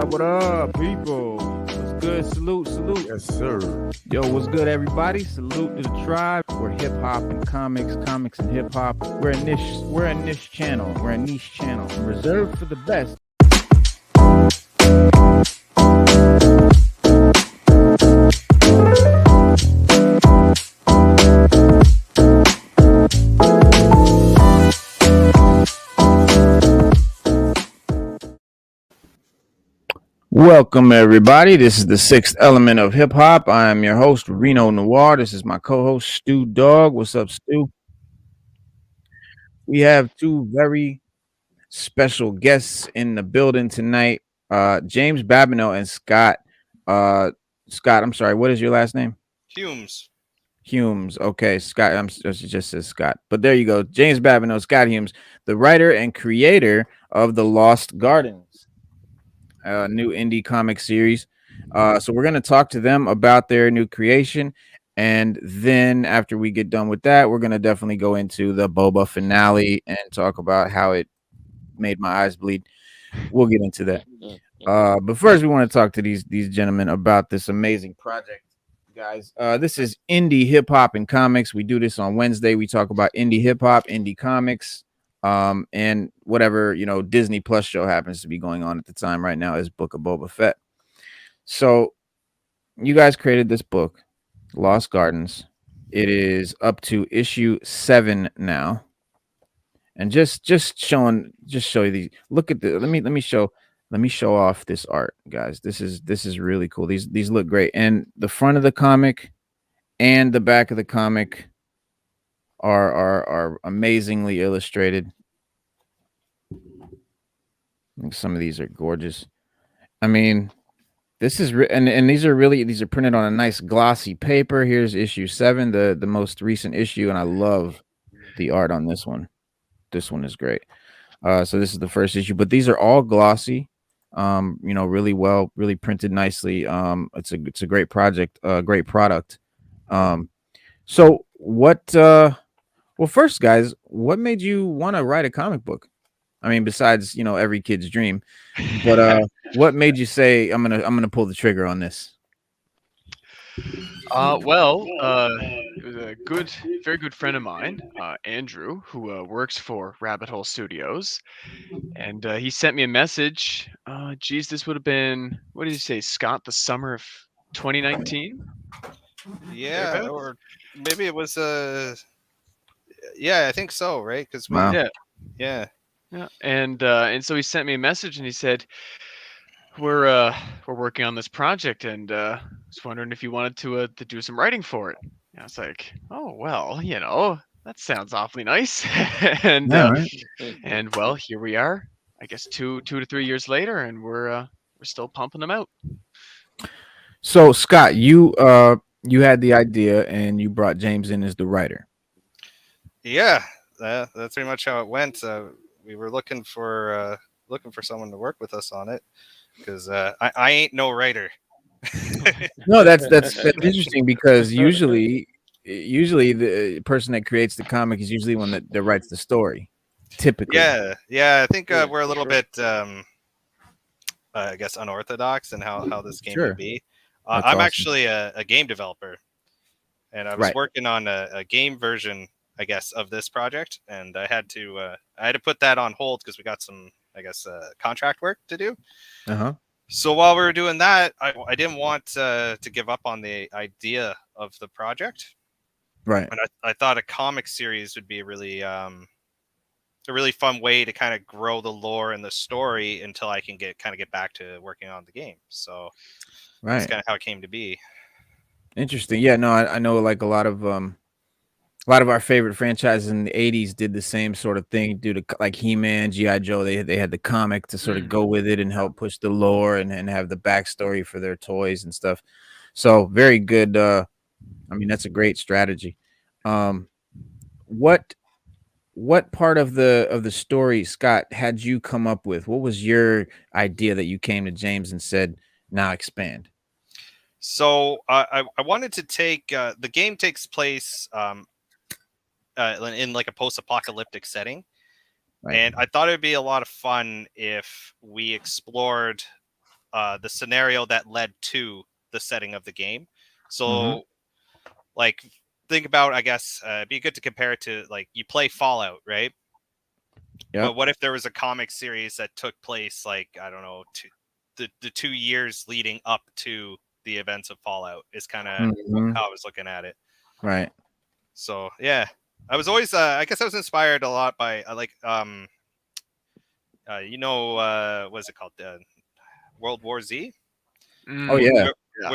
What up, people? What's good? Salute. Yes, sir. Yo, what's good, everybody? Salute to the tribe. We're hip hop and comics and hip hop. We're a niche channel. We're a niche channel reserved for the best. Welcome, everybody. This is the sixth element of hip hop. I am your host, Reno Noir. This is my co-host, Stu Dog. What's up, Stu? We have two very special guests in the building tonight. James Babineau and Scott. Scott, I'm sorry. What is your last name? Humes. Okay, Scott. It just says Scott, but there you go. James Babineau, Scott Humes, the writer and creator of The Lost Gardens, new indie comic series. So we're going to talk to them about their new creation. And then after we get done with that, we're going to definitely go into the Boba finale and talk about how it made my eyes bleed. We'll get into that. But first, we want to talk to these gentlemen about this amazing project, guys. This is indie hip hop and comics. We do this on Wednesday. We talk about indie hip hop, indie comics, and whatever Disney Plus show happens to be going on at the time. Right now is Book of Boba Fett. So you guys created this book, Lost Gardens. It is up to issue 7 now, and just show you these. Look at the. Let me show off this art, guys. This is really cool. These look great, and the front of the comic and the back of the comic are amazingly illustrated. Some of these are gorgeous. I mean, this is and these are printed on a nice glossy paper. Here's issue 7, the most recent issue, and I love the art on this one. This one is great. So this is the first issue, but these are all glossy. Really well, really printed nicely. It's a great project, great product. So what? Well, first, guys, what made you want to write a comic book? I mean, besides every kid's dream, but what made you say I'm gonna pull the trigger on this? It was a very good friend of mine, Andrew, who works for Rabbit Hole Studios, and he sent me a message. Geez, this would have been, what did he say, Scott, the summer of 2019? Yeah, Thereabouts? or maybe it was yeah, I think so, right? Because Wow. yeah, And so he sent me a message and he said, we're working on this project, and was wondering if you wanted to do some writing for it. And I was like, oh well, that sounds awfully nice. and Yeah, right. and well, here we are. I guess 2 to 3 years later, and we're still pumping them out. So Scott, you had the idea and you brought James in as the writer. yeah, that's pretty much how it went. We were looking for someone to work with us on it because I ain't no writer. No, that's interesting because usually the person that creates the comic is usually one that writes the story. Typically. Yeah, I think Yeah, we're a little sure. bit I guess unorthodox in how this came Sure. to be. That's I'm awesome. actually a game developer, and I was Right. working on a game version, I guess, of this project, and I had to put that on hold because we got some, I guess, contract work to do. Uh-huh. So while we were doing that, I didn't want to give up on the idea of the project, Right. and I thought a comic series would be a really fun way to kind of grow the lore and the story until I can get back to working on the game. So that's Right. kind of how it came to be. Interesting. Yeah, no, I know like a lot of our favorite franchises in the 80s did the same sort of thing due to like He-Man, G.I. Joe. They had the comic to sort of go with it and help push the lore and have the backstory for their toys and stuff. So very good. I mean, that's a great strategy. What part of the story, Scott, had you come up with? What was your idea that you came to James and said, now expand? So I wanted to take the game takes place in like a post-apocalyptic setting, Right. and I thought it'd be a lot of fun if we explored the scenario that led to the setting of the game. So, Mhm. like, think about, I guess, it'd be good to compare it to, like, you play Fallout, right? Yep. But what if there was a comic series that took place, like, I don't know, the 2 years leading up to the events of Fallout is kind of Mhm. how I was looking at it. Right. So yeah, I was always, I guess I was inspired a lot by, like, what's it called? World War Z. Oh Mm, yeah. yeah.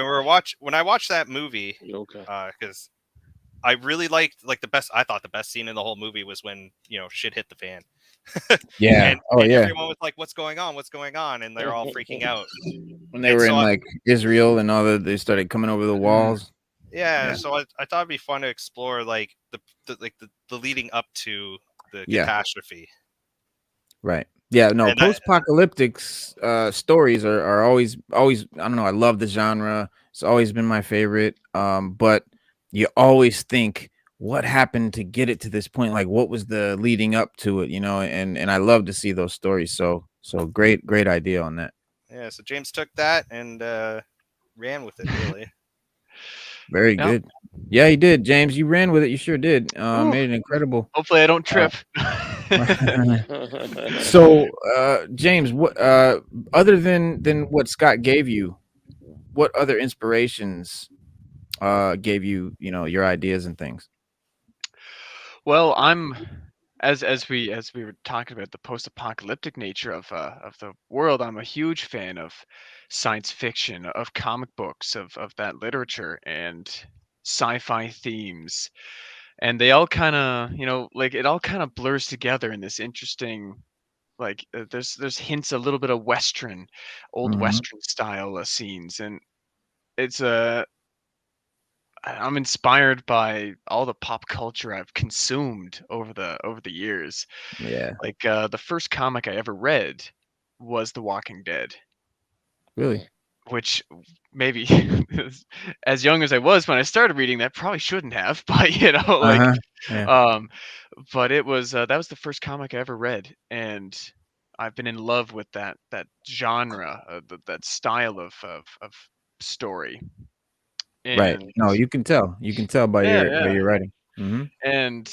When I watched that movie, Okay. because I really liked, like, I thought the best scene in the whole movie was when, shit hit the fan. Yeah. and Oh and yeah. everyone was like, what's going on? What's going on? And they're all freaking out. When they And were so in like Israel and all that, they started coming over the walls. yeah, Yeah. so I thought it'd be fun to explore, like, the leading up to the Yeah. catastrophe. Right. Yeah. No. And that, Post-apocalyptic stories are always. I don't know. I love the genre. It's always been my favorite. But you always think, what happened to get it to this point? Like, what was the leading up to it? And I love to see those stories. So great idea on that. yeah, so James took that and ran with it, really. Very Yep. good. Yeah, he did. James, you ran with it. You sure did. Ooh. Made it incredible. Hopefully, I don't trip. So, James, what other than what Scott gave you, what other inspirations gave you, your ideas and things? Well, I'm as we were talking about the post-apocalyptic nature of the world. I'm a huge fan of science fiction, of comic books, of that literature and sci-fi themes, and they all kind of like it all kind of blurs together in this interesting there's hints a little bit of western, old Mhm. western style scenes, and it's I'm inspired by all the pop culture I've consumed over the years. Yeah, Like the first comic I ever read was The Walking Dead, really. which maybe as young as I was when I started reading that, probably shouldn't have, but Uh-huh. Yeah. um, but it was that was the first comic I ever read, and I've been in love with that genre, that style of story, Right. and No, you can tell. You can tell by yeah, your yeah, writing. Mhm. and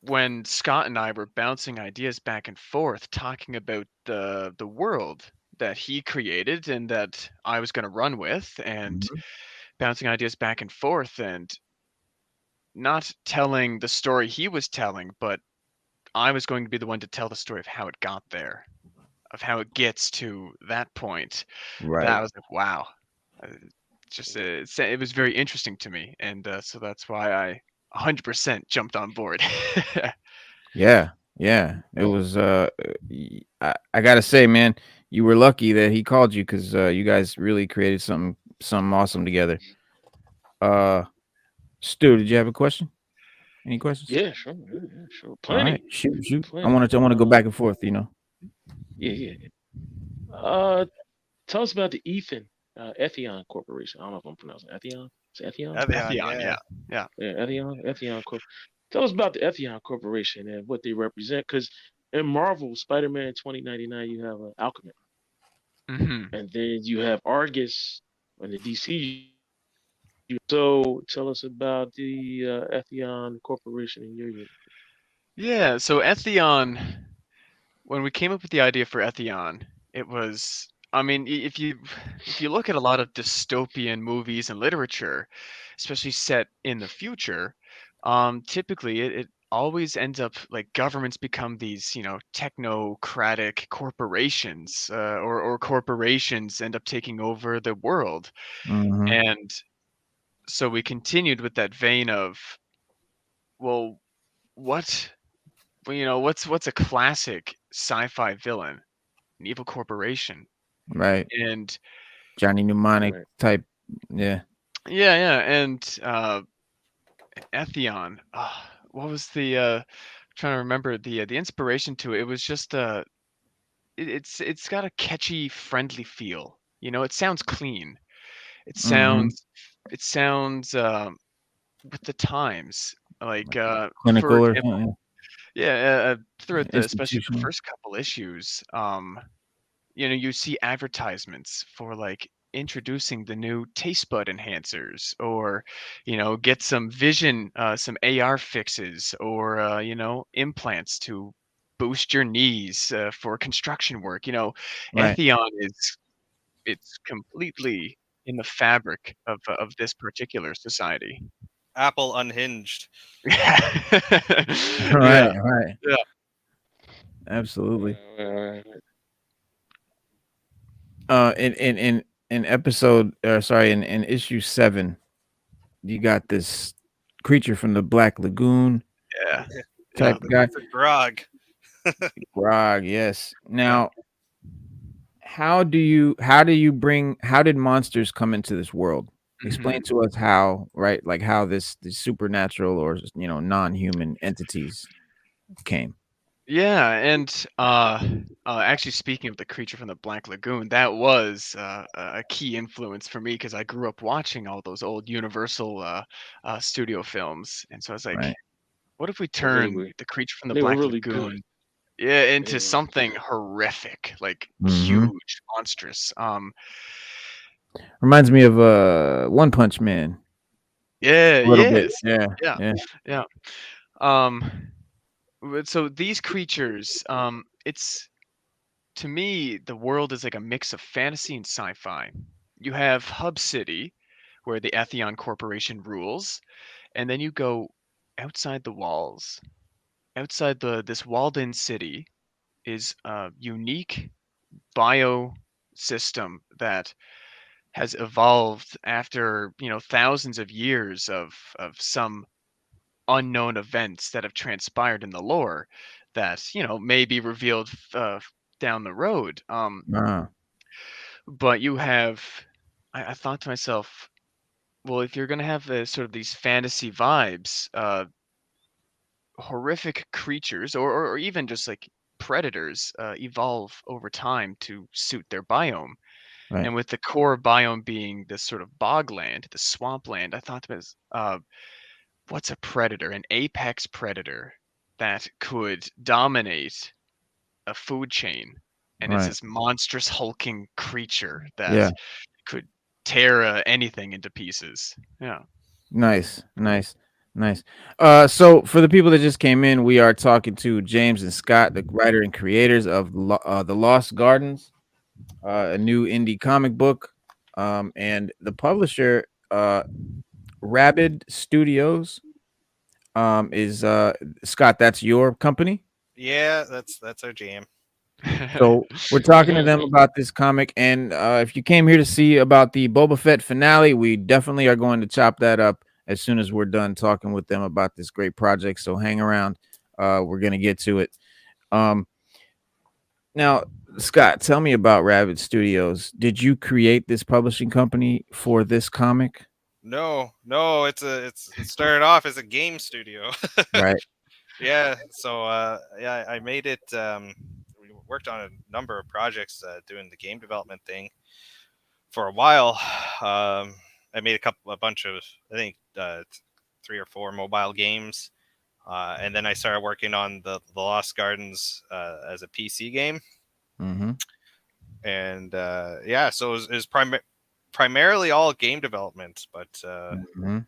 when Scott and I were bouncing ideas back and forth, talking about the world that he created and that I was going to run with, and Mhm. bouncing ideas back and forth, and not telling the story he was telling, but I was going to be the one to tell the story of how it got there, of how it gets to that point. Right. That was like, wow. Uh, it was very interesting to me, and so that's why I 100% jumped on board. Yeah. Yeah. It was I got to say, man, you were lucky that he called you cuz you guys really created something awesome together. Uh Stu, did you have a question? Any questions? Yeah, sure. Yeah, sure. All right. Plenty. Shoot. I Plenty. want to go back and forth. Yeah, yeah. Uh, Tell us about the Ethion Corporation. I don't know if I'm pronouncing it. Ethion. Is it Ethion? Evian, Etheon, yeah. yeah. Yeah, Ethion Corp. Tell us about the Ethion Corporation and what they represent. Because in Marvel, Spider-Man 2099, you have Alchemy, Hmm. and then you have Argus on the DC. So tell us about the Ethion Corporation in your unit. Yeah, so Etheon, when we came up with the idea for Etheon, it was, I mean, if you look at a lot of dystopian movies and literature, especially set in the future, typically it always ends up like governments become these, technocratic corporations, or corporations end up taking over the world. Mhm. And so we continued with that vein of, well, what what's a classic sci-fi villain? An evil corporation. Right. And Johnny Mnemonic Right. type. Yeah. yeah, and Etheon. What was the trying to remember the inspiration to it? It was just it's got a catchy, friendly feel. It sounds clean. It Mhm. sounds it sounds with the times. Like for Clinical or example, something. yeah, throughout especially the Institutional. first couple issues, you see advertisements for like introducing the new taste bud enhancers, or get some vision, some AR fixes, or implants to boost your knees for construction work. Right. Ethion it's completely in the fabric of this particular society. Apple unhinged. Yeah. Right. Yeah. Right. Yeah. Absolutely. Right. In episode, sorry, in issue 7, you got this creature from the Black Lagoon Yeah. type Yeah. guy. It's a grog. Grog, yes. Now, how did monsters come into this world? Explain to us how, right? Like how this supernatural or non-human entities came. Yeah, and actually, speaking of the creature from the Black Lagoon, that was a key influence for me because I grew up watching all those old Universal studio films, and so I was like, Right. what if we turn Really, the creature from the they were Black really good. Lagoon, yeah, into Yeah. something horrific, like Mm-hmm. huge, monstrous? Reminds me of One Punch Man Yeah, a little bit. yes, Yeah. yeah, Yeah. yeah. Um, so these creatures, it's to me, the world is like a mix of fantasy and sci-fi. You have Hub City, where the Ethion Corporation rules, and then you go outside the walls. Outside this walled-in city is a unique bio system that has evolved after, thousands of years of some unknown events that have transpired in the lore that, may be revealed down the road. Ah, But you have, I thought to myself, well, if you're gonna have sort of these fantasy vibes, horrific creatures, or even just like predators, evolve over time to suit their biome. right. And with the core biome being this sort of bogland, the swampland, I thought to myself, what's a predator? An apex predator that could dominate a food chain, and it's Right. this monstrous hulking creature Yeah. that could tear anything into pieces. Yeah. Nice. Nice. Nice. So for the people that just came in, we are talking to James and Scott, the writer and creators of The Lost Gardens, a new indie comic book, and the publisher, Rabid Studios, is Scott. That's your company. Yeah, that's our jam. So we're talking to them about this comic, and if you came here to see about the Boba Fett finale, we definitely are going to chop that up as soon as we're done talking with them about this great project. So hang around. We're gonna get to it. Um, now, Scott, tell me about Rabbit Studios. Did you create this publishing company for this comic? No, it started off as a game studio. Right. Yeah, so yeah, I made it. We worked on a number of projects doing the game development thing for a while. I made a bunch of, I think, 3 or 4 mobile games, and then I started working on the Lost Gardens as a PC game. Mm-hmm. And yeah, so it was primarily all game development, but Mm-hmm.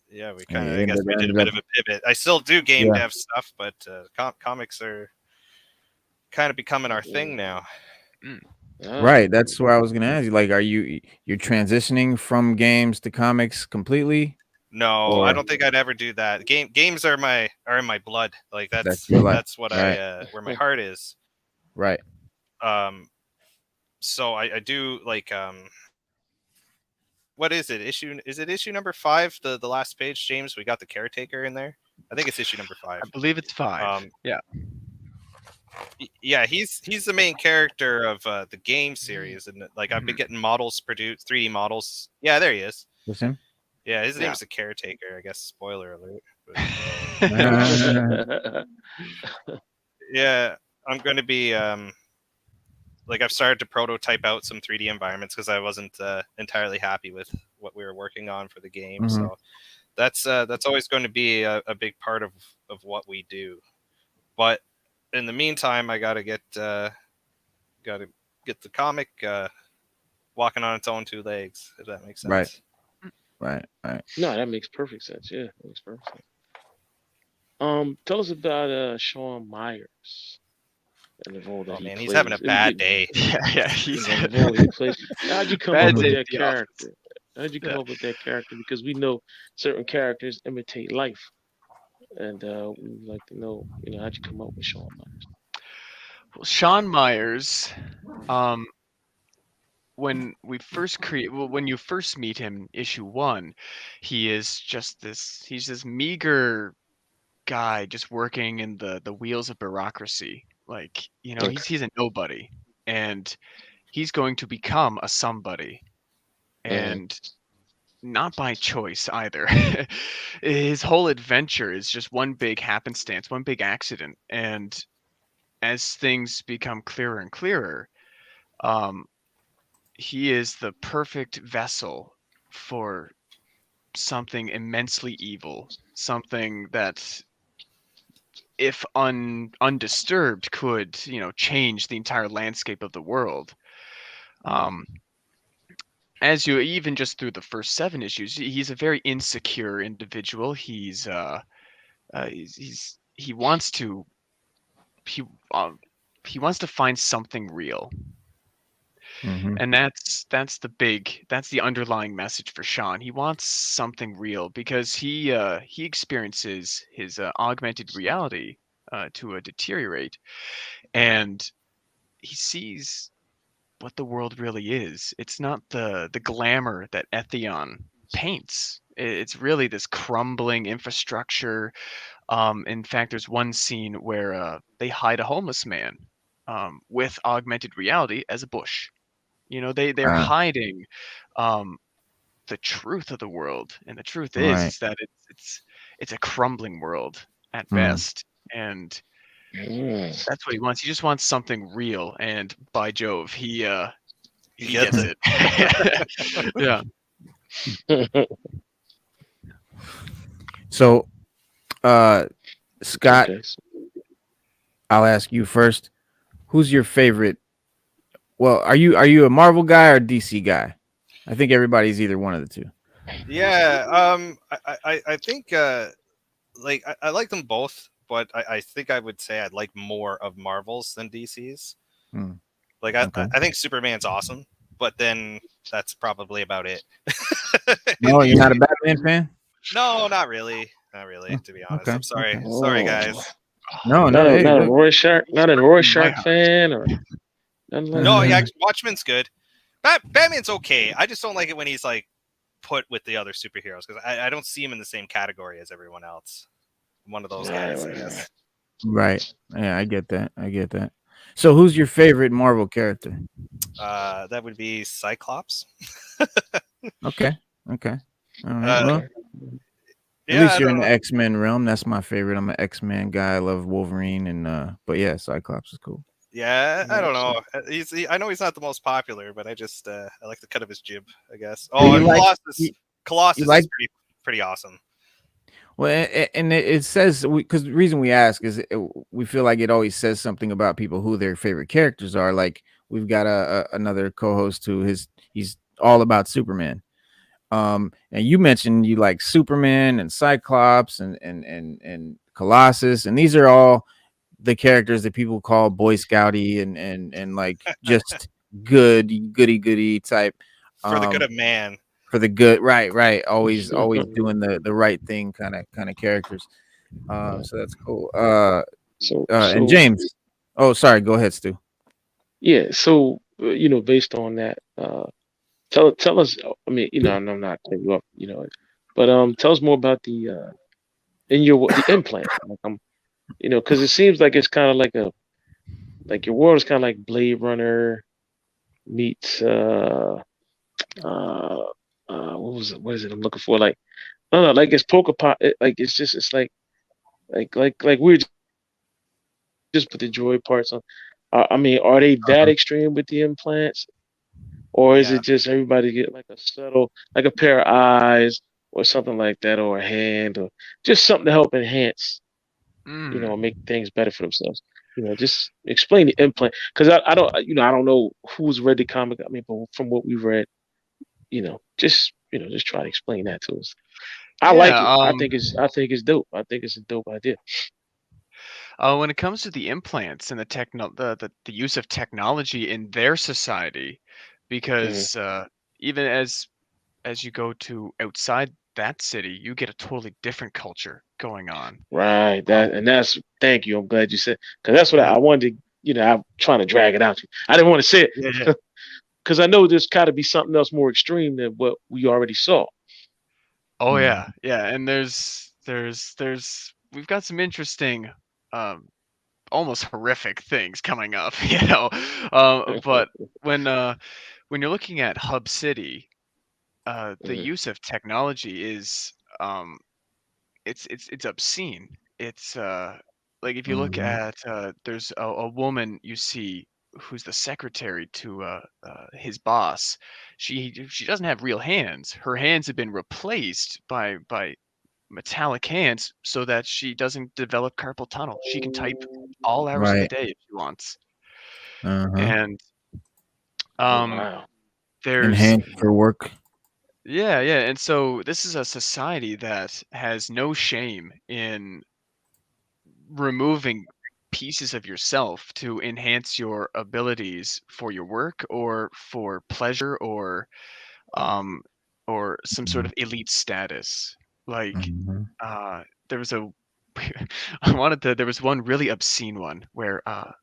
yeah, we And kind of, it I guess we did a ended bit up, of a pivot. I still do game yeah. dev stuff, but comics are kind of becoming our thing now. Mm. Right. That's what I was gonna ask you. Like, you're transitioning from games to comics completely, No, I or don't think I'd ever do that. Games are in my blood. Like that's your life? that's what Right. where my heart is. Right. So I do like what is it? Is it issue number 5? The last page, James? We got the caretaker in there. I think it's issue number 5. I believe it's 5. Yeah. Yeah, he's the main character of the game series, and like I've been getting models produced, 3D models. Yeah, there he is. That's him. Yeah, his name Yeah. is the caretaker. I guess spoiler alert. But, yeah, I'm going to be like I've started to prototype out some 3D environments because I wasn't entirely happy with what we were working on for the game. Mhm. So that's always going to be a big part of what we do. But in the meantime, I got to get the comic walking on its own two legs, if that makes sense. Right. No, that makes perfect sense. Yeah, that makes perfect sense. Tell us about Shawn Myers and the role that Oh he man, plays. he's having a bad day. Yeah, You he's know, the role he plays. How'd you come up bad with day at that the office. character? How'd you come Yeah. up with that character? Because we know certain characters imitate life, and we'd like to know, how'd you come up with Shawn Myers? Well, Shawn Myers, when you first meet him, issue 1, he is just he's this meager guy just working in the wheels of bureaucracy. Like, Okay. he's a nobody, and he's going to become a somebody, and not by choice either. His whole adventure is just one big happenstance, one big accident, and as things become clearer and clearer, he is the perfect vessel for something immensely evil, something that, if undisturbed, could change the entire landscape of the world. As you even just through the first 7 issues, he's a very insecure individual. He wants to he he wants to find something real. And that's the underlying message for Sean. He wants something real because he experiences his augmented reality to deteriorate, and he sees what the world really is. It's not the glamour that Ethion paints. It's really this crumbling infrastructure. In fact, there's one scene where they hide a homeless man with augmented reality as a bush. They're hiding the truth of the world, and the truth is that it's a crumbling world at best, and that's what he wants. He just wants something real, and by Jove, he gets it. Yeah. So, Scott, Okay. I'll ask you first. Who's your favorite? Well, are you a Marvel guy or DC guy? I think everybody's either one of the two. Yeah. I think like I like them both, but I think I would say I'd like more of Marvel's than DC's. Like I think Superman's awesome, but then that's probably about it. No, you're not a Batman fan? No, not really. Not really, to be honest. Okay, I'm sorry. okay. Sorry, guys. No, Not hey, a look. Rorschach fan or nothing like No, that? yeah, Watchmen's good. Batman's okay. I just don't like it when he's like put with the other superheroes because I don't see him in the same category as everyone else. I'm one of those guys, I guess. Right. Yeah, I get that. So who's your favorite Marvel character? That would be Cyclops. Okay. All right. Well, Yeah, at least I you're don't in the know. X-Men realm. That's my favorite. I'm an X-Men guy. I love Wolverine and but yeah, Cyclops is cool. Yeah, I don't know. I know he's not the most popular, but I just I like the cut of his jib, I guess. Oh, and Colossus is pretty awesome. Well, and it says, because the reason we ask is we feel like it always says something about people who their favorite characters are. Like we've got another co-host who he's all about Superman. And you mentioned you like Superman and Cyclops and Colossus, and these are all the characters that people call Boy Scouty and like just goody type. For the good of man. For the good, right. Always doing the right thing kind of characters. So that's cool. And James. Oh, sorry. Go ahead, Stu. Yeah. So based on that, tell us. I mean, I'm not cutting you up, but tell us more about the implant. Like because it seems like it's kind of like your world is kind of like Blade Runner meets what is it I'm looking for? Like, I don't know, like it's Pokepop. Like it's like we just put the joy parts on. I mean, are they that extreme with the implants, or is it just everybody get like a subtle, like a pair of eyes or something like that, or a hand, or just something to help enhance, make things better for themselves? just explain the implant, because I don't, I don't know who's read the comic. I mean, but from what we read, just try to explain that to us. I like it. Yeah. I think it's dope. I think it's a dope idea. When it comes to the implants and the use of technology in their society, Mhm. because even as you go to outside that city, you get a totally different culture going on. Right. That's thank you. I'm glad you said, because that's what Yeah, I wanted to. I'm trying to drag it out. I didn't want to say yeah, yeah. it because I know there's got to be something else more extreme than what we already saw. Oh Mm. yeah, yeah. And there's we've got some interesting, um, almost horrific things coming up, But when uh, when you're looking at Hub City, the Mhm. use of technology is um, it's obscene. It's like if you look Mhm. at there's a woman you see who's the secretary to his boss. She doesn't have real hands. Her hands have been replaced by metallic hands so that she doesn't develop carpal tunnel. She can type all hours of the Right. day if she wants. Uh-huh. And Oh, um, wow. there's Enhanced for work. yeah, yeah. And so this is a society that has no shame in removing pieces of yourself to enhance your abilities for your work or for pleasure um or some sort Mhm. of elite status. Like Mhm. there was a I wanted to there was one really obscene one where a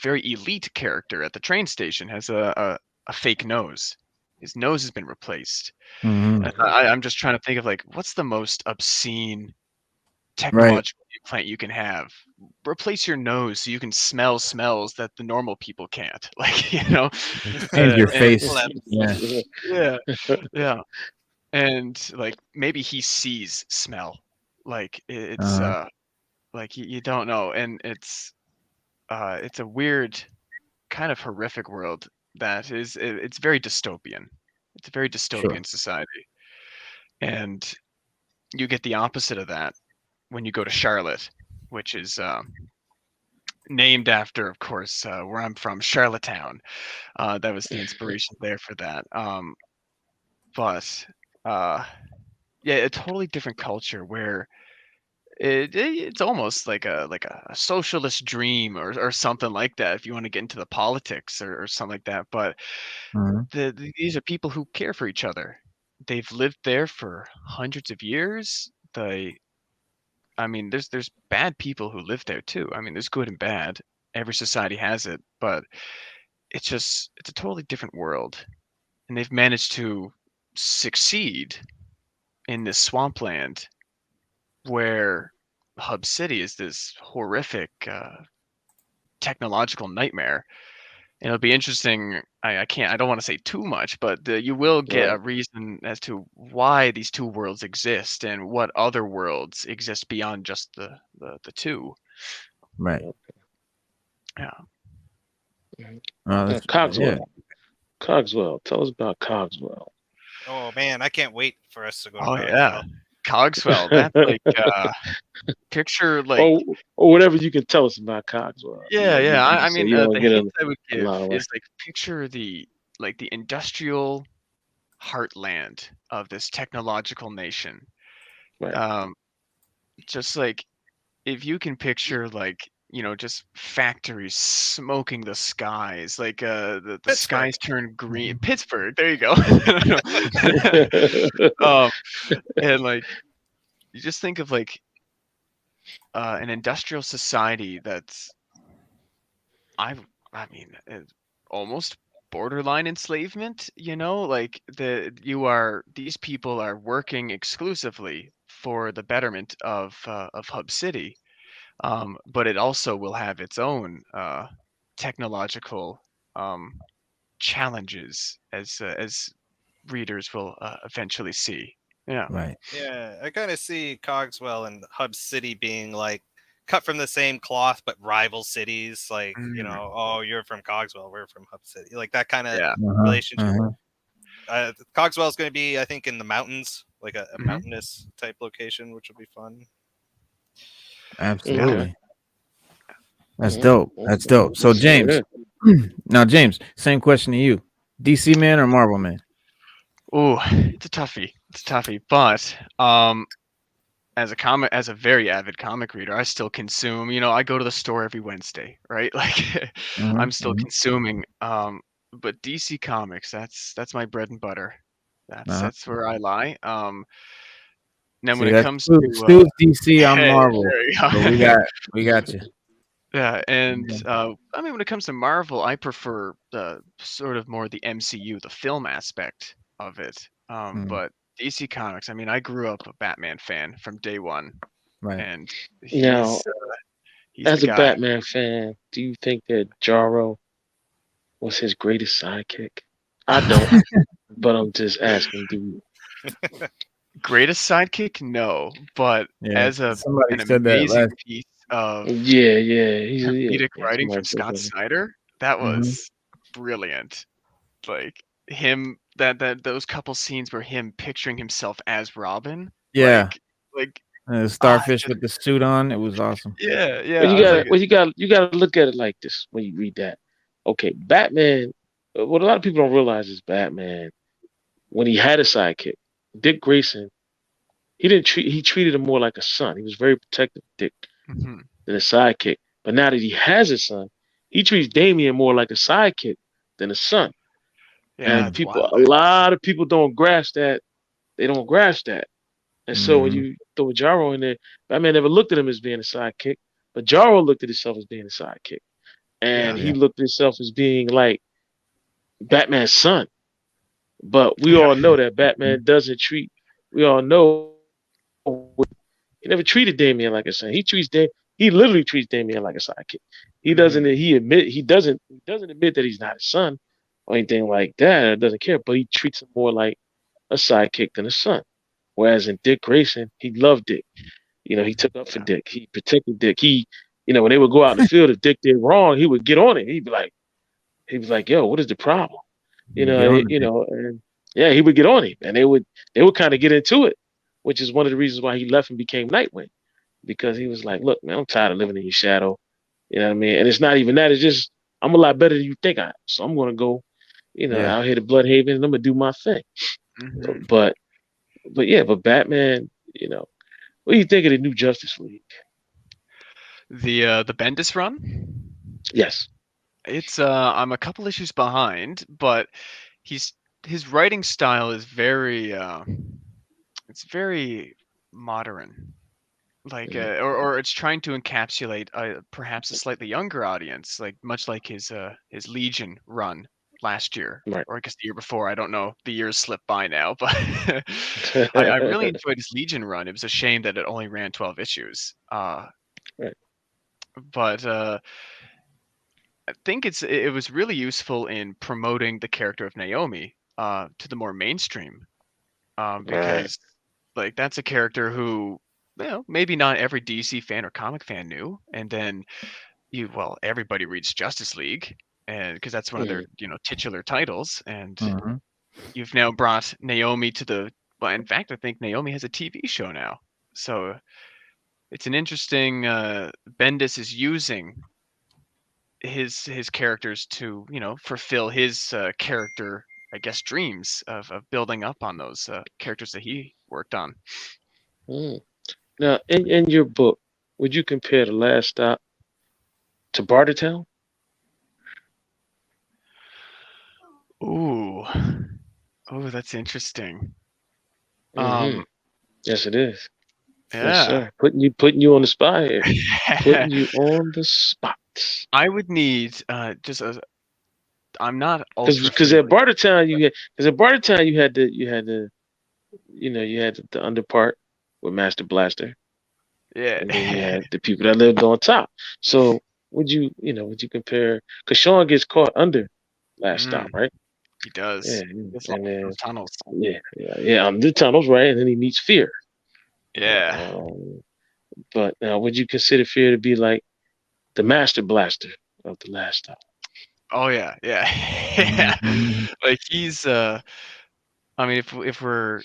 very elite character at the train station has a fake nose. His nose has been replaced. Mhm. And I'm just trying to think of like what's the most obscene Right. technological implant you can have. Replace your nose so you can smell smells that the normal people can't. Like, Change your and face. Yeah. yeah, yeah. And like maybe he sees smell. Like it's Uh-huh. like you don't know. And it's a weird kind of horrific world that it's very dystopian. It's a very Sure. dystopian society. And you get the opposite of that when you go to Charlotte, which is named after, of course, where I'm from, Charlottetown. That was the inspiration there for that. But uh, yeah, a totally different culture where it's almost like a socialist dream or something like that. If you want to get into the politics or something like that, but Mhm. these are people who care for each other. They've lived there for hundreds of years. I mean, there's bad people who live there too. I mean, there's good and bad. Every society has it, but it's a totally different world, and they've managed to succeed in this swampland where Hub City is this horrific technological nightmare. And it'll be interesting. I don't want to say too much, but you will get a Right. reason as to why these two worlds exist and what other worlds exist beyond just the two. Right. Yeah. Mhm. That's yeah. Cogswell. Tell us about Cogswell. Oh man, I can't wait for us to go to Oh yeah. Cogswell. Cogswell. That's like picture like or or whatever you can tell us about Cogswell. yeah, yeah. You I can say mean, you don't the get hint I would a give lot of way. is like picture the industrial heartland of this technological nation. Right. Um, just like if you can picture like just factories smoking the skies, like the Pittsburgh. skies turn green. Pittsburgh, there you go. um, and like you just think of like an industrial society that's I I mean, almost borderline enslavement, like these people are working exclusively for the betterment of Hub City. But it also will have its own technological um, challenges as readers will eventually see. Yeah. Right. Yeah, I kind of see Cogswell and Hub City being like cut from the same cloth, but rival cities. Like, Mm, oh, you're from Cogswell, we're from Hub City. Like that kind of yeah. Uh-huh. relationship. Uh-huh. Cogswell is going to be, I think, in the mountains, like a Hmm. mountainous type location, which will be fun. Yeah. Okay. Absolutely. That's dope. That's dope. So James, now James, same question to you: DC man or Marvel man? Oh, it's a toughie. It's a toughie. But as a very avid comic reader, I still consume. I go to the store every Wednesday, right? Like, I'm still consuming. But DC Comics, that's my bread and butter. That's where I lie. Now when See, it that's comes to Stu's DC, I'm hey, Marvel. there you So go. we got you. Yeah, and I mean, when it comes to Marvel, I prefer sort of more the MCU, the film aspect of it. But DC Comics, I mean, I grew up a Batman fan from day one, Right. and Now, he's the as a guy. Batman fan, do you think that Jarro was his greatest sidekick? I don't, but I'm just asking. Do you? Greatest sidekick? No, but Yeah. as an Somebody said that amazing last. piece of Yeah, yeah, comedic writing somebody from said Scott that. Snyder, that Mhm. was brilliant. Like him, that those couple scenes where him picturing himself as Robin, Yeah. like The ah, starfish with the suit on. It was awesome. yeah. Well, I was like, you gotta look at it like this when you read that. Okay, Batman. What a lot of people don't realize is Batman when he had a sidekick, Dick Grayson. He treated him more like a son. He was very protective of Dick mhm, than a sidekick. But now that he has a son, he treats Damian more like a sidekick than a son. yeah, And it's wild. a lot of people don't grasp that. They don't grasp that. And so when Mhm. you throw Jarro in there, Batman never looked at him as being a sidekick, but Jarro looked at himself as being a sidekick. And Yeah, he Yeah. looked at himself as being like Batman's son. But we yeah, all know that Batman doesn't treat, we all know he never treated Damian like a son. He literally treats Damian like a sidekick. mhm, He doesn't admit that he's not his son or anything like that, or doesn't care, but he treats him more like a sidekick than a son. Whereas in Dick Grayson, he loved Dick. He took up for yeah, Dick. He protected Dick. When they would go out in the field, if Dick did wrong, he would get on it. He was like, "Yo, what is the problem?" Get on the dick. And yeah, he would get on him, and they would kind of get into it, which is one of the reasons why he left and became Nightwing, because he was like, "Look, man, I'm tired of living in your shadow." You know what I mean? And it's not even that; it's just I'm a lot better than you think I am, so I'm gonna go, Yeah. out here to Bloodhaven, and I'm gonna do my thing. mhm. But but Batman, what do you think of the new Justice League? The Bendis run. Yes. It's I'm a couple issues behind, but he's his writing style is very it's very modern. Like Mhm. or it's trying to encapsulate perhaps a slightly younger audience, like much like his Legion run last year, Right. or I guess the year before. I don't know. The years slip by now, but I really enjoyed his Legion run. It was a shame that it only ran 12 issues. Right. But I think it was really useful in promoting the character of Naomi to the more mainstream, Right. because like that's a character who maybe not every DC fan or comic fan knew, and then everybody reads Justice League, and because that's one of their Mhm. titular titles, and Mhm. you've now brought Naomi to the in fact I think Naomi has a TV show now, so it's an interesting Bendis is using his characters to fulfill his character I guess dreams of building up on those characters that he worked on. Mm. Now, in your book, would you compare the last stop to Bartertown? Ooh, oh, that's interesting. Hmm. Um, Yes, it is. Yes, yeah. sir. Putting you on the spot here. Putting you on the spot. I would need just a. I'm not ultra Because at familiar. Bartertown you had the under part with Master Blaster, Yeah, and then you had the people that lived on top. So would you compare? Because Sean gets caught under last stop, mm, right? he Yeah, does. and It's like those then tunnels. yeah, under the tunnels, right? And then he meets Fear. Yeah. Um, but now, would you consider Fear to be like the Master Blaster of the last stop? Oh yeah, yeah, yeah. Like he's I mean, if we're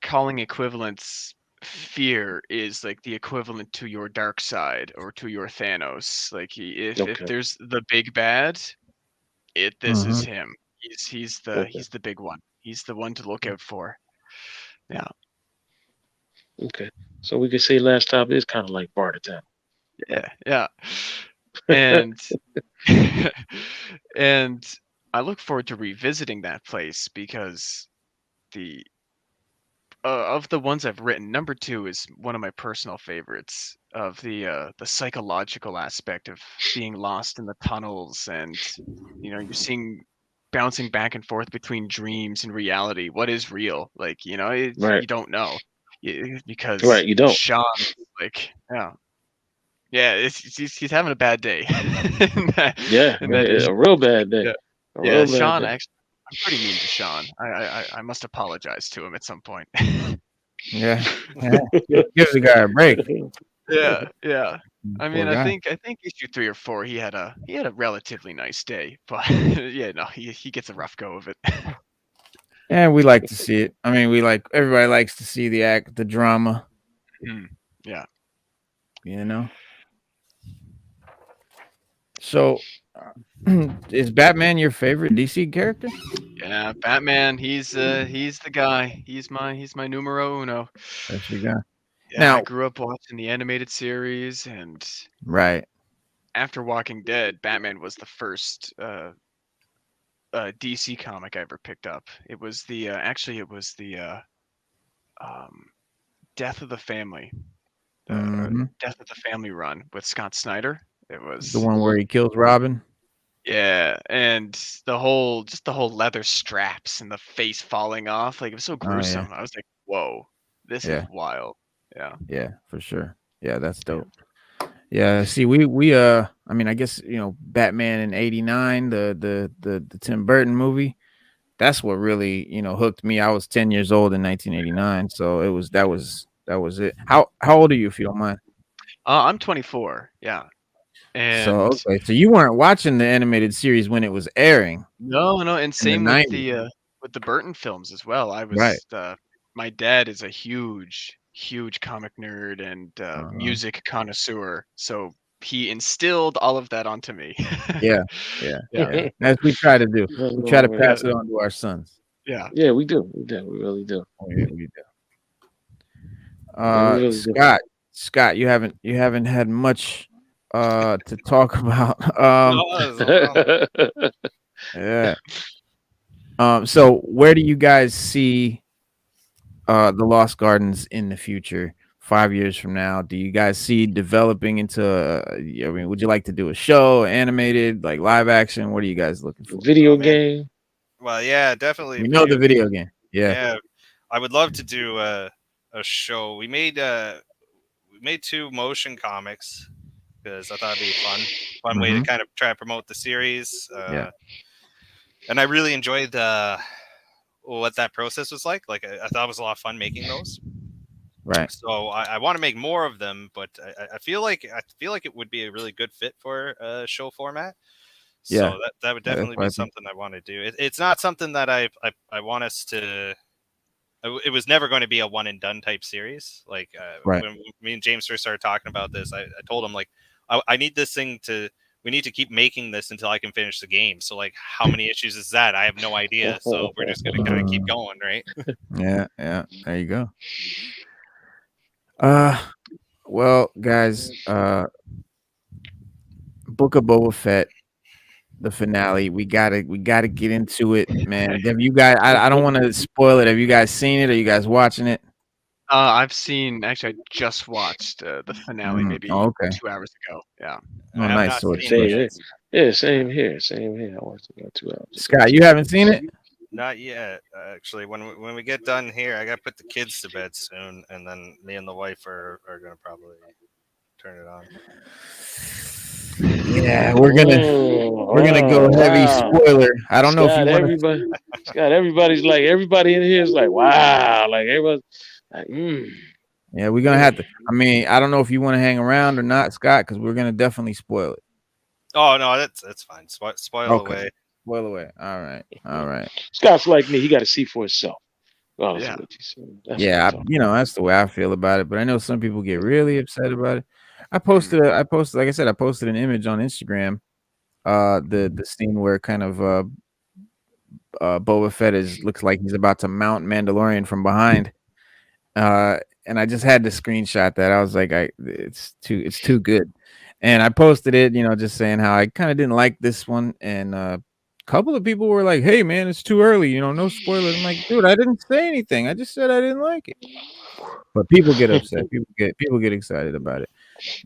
calling equivalents, fear is like the equivalent to your dark side or to your Thanos. Like if there's the big bad, this is him. He's the big one. He's the one to look out for. Yeah. Okay. So we could say last stop is kind of like Bartertown. Yeah. And and I look forward to revisiting that place because the of the ones I've written, number 2 is one of my personal favorites of the psychological aspect of being lost in the tunnels, and you're seeing bouncing back and forth between dreams and reality. What is real? Like, you don't know. Because you don't. Sean, like, he's having a bad day. A real bad day. Yeah, Sean, actually, I'm pretty mean to Sean. I must apologize to him at some point. Yeah. Give the guy a break. Yeah. I mean, I think issue 3 or 4, he had a relatively nice day, but he gets a rough go of it. Yeah, we like to see it. I mean, everybody likes to see the drama. Yeah. So, is Batman your favorite DC character? Yeah, Batman. He's the guy. He's my numero uno. That's your guy. Yeah, now, I grew up watching the animated series, and after Walking Dead, Batman was the first DC comic I ever picked up. It was the Death of the Family, Death of the Family run with Scott Snyder. It was the one where he kills Robin. Yeah, and the whole leather straps and the face falling off, like, it was so gruesome. I was like, whoa, this is wild. Yeah, for sure. Yeah, that's dope. Yeah, see, we I mean, I guess Batman in '89, the Tim Burton movie, that's what really hooked me. I was 10 years old in 1989, so that was it. How old are you, if you don't mind? I'm 24. Yeah. And so you weren't watching the animated series when it was airing. No, and same with the Burton films as well. I was my dad is a huge comic nerd and music connoisseur, so he instilled all of that onto me. Yeah. As we try to do. We try to pass it on to our sons. Yeah, we do. We really do. We do. Scott, you haven't had much to talk about. Yeah. So where do you guys see the Lost Gardens in the future, 5 years from now? Do you guys see developing into I mean, would you like to do a show, animated, like live action? What are you guys looking for? Video game? Well, yeah, definitely. We know the video game. Yeah. I would love to do a show. We made 2 motion comics because I thought it'd be fun way to kind of try to promote the series. And I really enjoyed what that process was like. Like, I thought it was a lot of fun making those. Right. So I want to make more of them, but I feel like it would be a really good fit for a show format. So that would definitely be something I want to do. It's not something that I want us to. It was never going to be a one and done type series. Like when me and James first started talking about this, I told him, like, I need this thing we need to keep making this until I can finish the game. So, like, how many issues is that? I have no idea. So we're just going to kind of keep going, right? Yeah. There you go. Well, guys, Book of Boba Fett, the finale. We gotta get into it, man. Have you guys? I don't want to spoil it. Have you guys seen it? Are you guys watching it? I've seen. Actually, I just watched the finale maybe 2 hours ago. Yeah. Oh, nice. So same here. I watched it about 2 hours. Scott, you haven't seen it? Not yet. Actually, when we get done here, I gotta put the kids to bed soon, and then me and the wife are gonna probably turn it on. Yeah, we're gonna go heavy spoiler. I don't know if you Scott, everybody in here is like, wow, like everybody's like, Yeah, we're gonna have to. I mean, I don't know if you want to hang around or not, Scott, because we're gonna definitely spoil it. Oh no, that's fine. Spoil away. Spoil away. All right. Scott's like me; he got to see for himself. Yeah. Yeah, that's the way I feel about it. But I know some people get really upset about it. I posted, like I said, I posted an image on Instagram. The scene where kind of Boba Fett looks like he's about to mount Mandalorian from behind. And I just had to screenshot that. I was like, it's too good. And I posted it, just saying how I kind of didn't like this one. And a couple of people were like, "Hey man, it's too early, no spoilers." I'm like, dude, I didn't say anything. I just said I didn't like it. But people get upset. People get excited about it.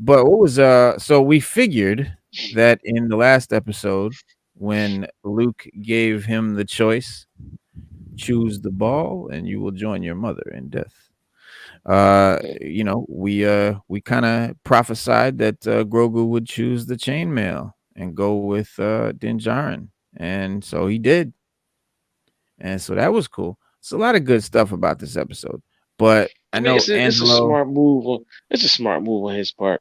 But what was so we figured that in the last episode when Luke gave him the choice, choose the ball and you will join your mother in death. We kind of prophesied that Grogu would choose the chainmail and go with Din Djarin, and so he did. And so that was cool. It's a lot of good stuff about this episode. But I know it's a smart move. It's a smart move on his part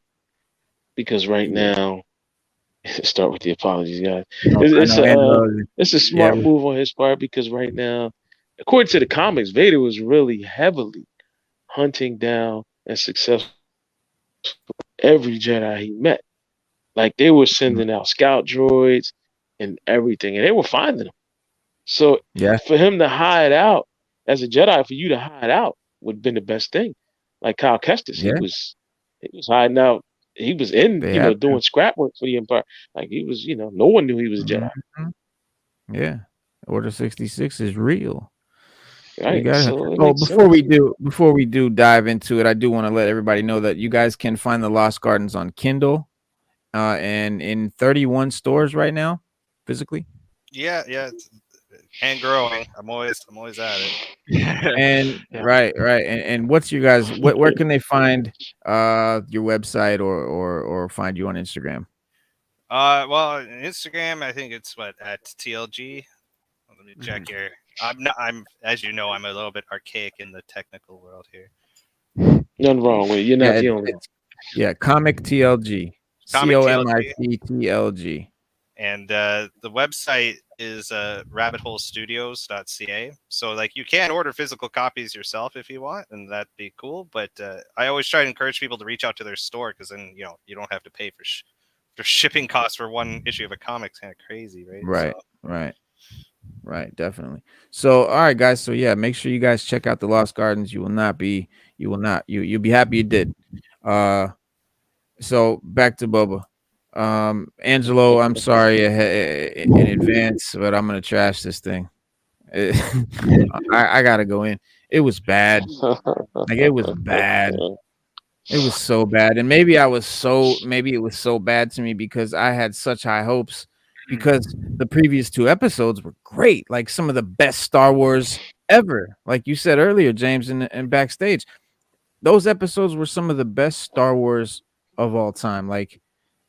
because right now, start with the apologies, guys. It's a smart move on his part because right now, according to the comics, Vader was really heavily hunting down and successful every Jedi he met. Like they were sending out scout droids and everything, and they were finding them. So for him to hide out as a Jedi, for you to hide out would have been the best thing. Like Kyle Kestis, he was hiding out. He was doing scrap work for the Empire. Like he was, no one knew he was a Jedi. Yeah, Order 66 is real. Right. Before we do dive into it, I do want to let everybody know that you guys can find the Lost Gardens on Kindle, and in 31 stores right now, physically. Yeah, and growing. I'm always at it. And right, and what's your guys? Where can they find your website or find you on Instagram? Well, on Instagram, I think it's at TLG. Let me check here. I'm as you know, I'm a little bit archaic in the technical world here. Nothing wrong with it. You're not the only one. Yeah, Comic TLG. COMICTLG. And the website is rabbitholestudios.ca. So like you can order physical copies yourself if you want, and that'd be cool. But I always try to encourage people to reach out to their store because then you don't have to pay for shipping costs for one issue of a comic. It's kind of crazy, right? Right, definitely. So, all right, guys. So, yeah, make sure you guys check out the Lost Gardens. You'll be happy you did. So back to Boba. Angelo, I'm sorry in advance, but I'm gonna trash this thing. I gotta go in. It was bad. Like it was bad. It was so bad, and maybe it was so bad to me because I had such high hopes. Because the previous 2 episodes were great, like some of the best Star Wars ever. Like you said earlier, James, in backstage, those episodes were some of the best Star Wars of all time. Like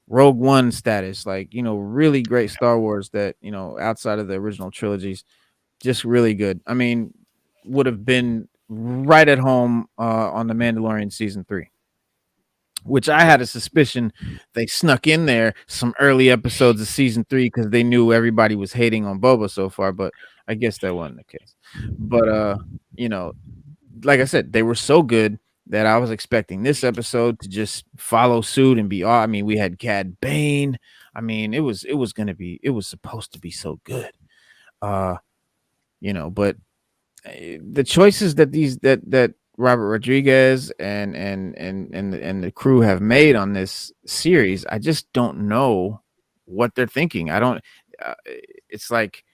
Rogue One status, like really great Star Wars that outside of the original trilogies, just really good. I mean, would have been right at home on The Mandalorian season 3. Which I had a suspicion they snuck in there some early episodes of season 3 because they knew everybody was hating on Boba so far, but I guess that wasn't the case. But like I said, they were so good that I was expecting this episode to just follow suit and be I mean, we had Cad Bane. I mean, it was supposed to be so good. But the choices that Robert Rodriguez and the crew have made on this series, I just don't know what they're thinking. I don't. It's like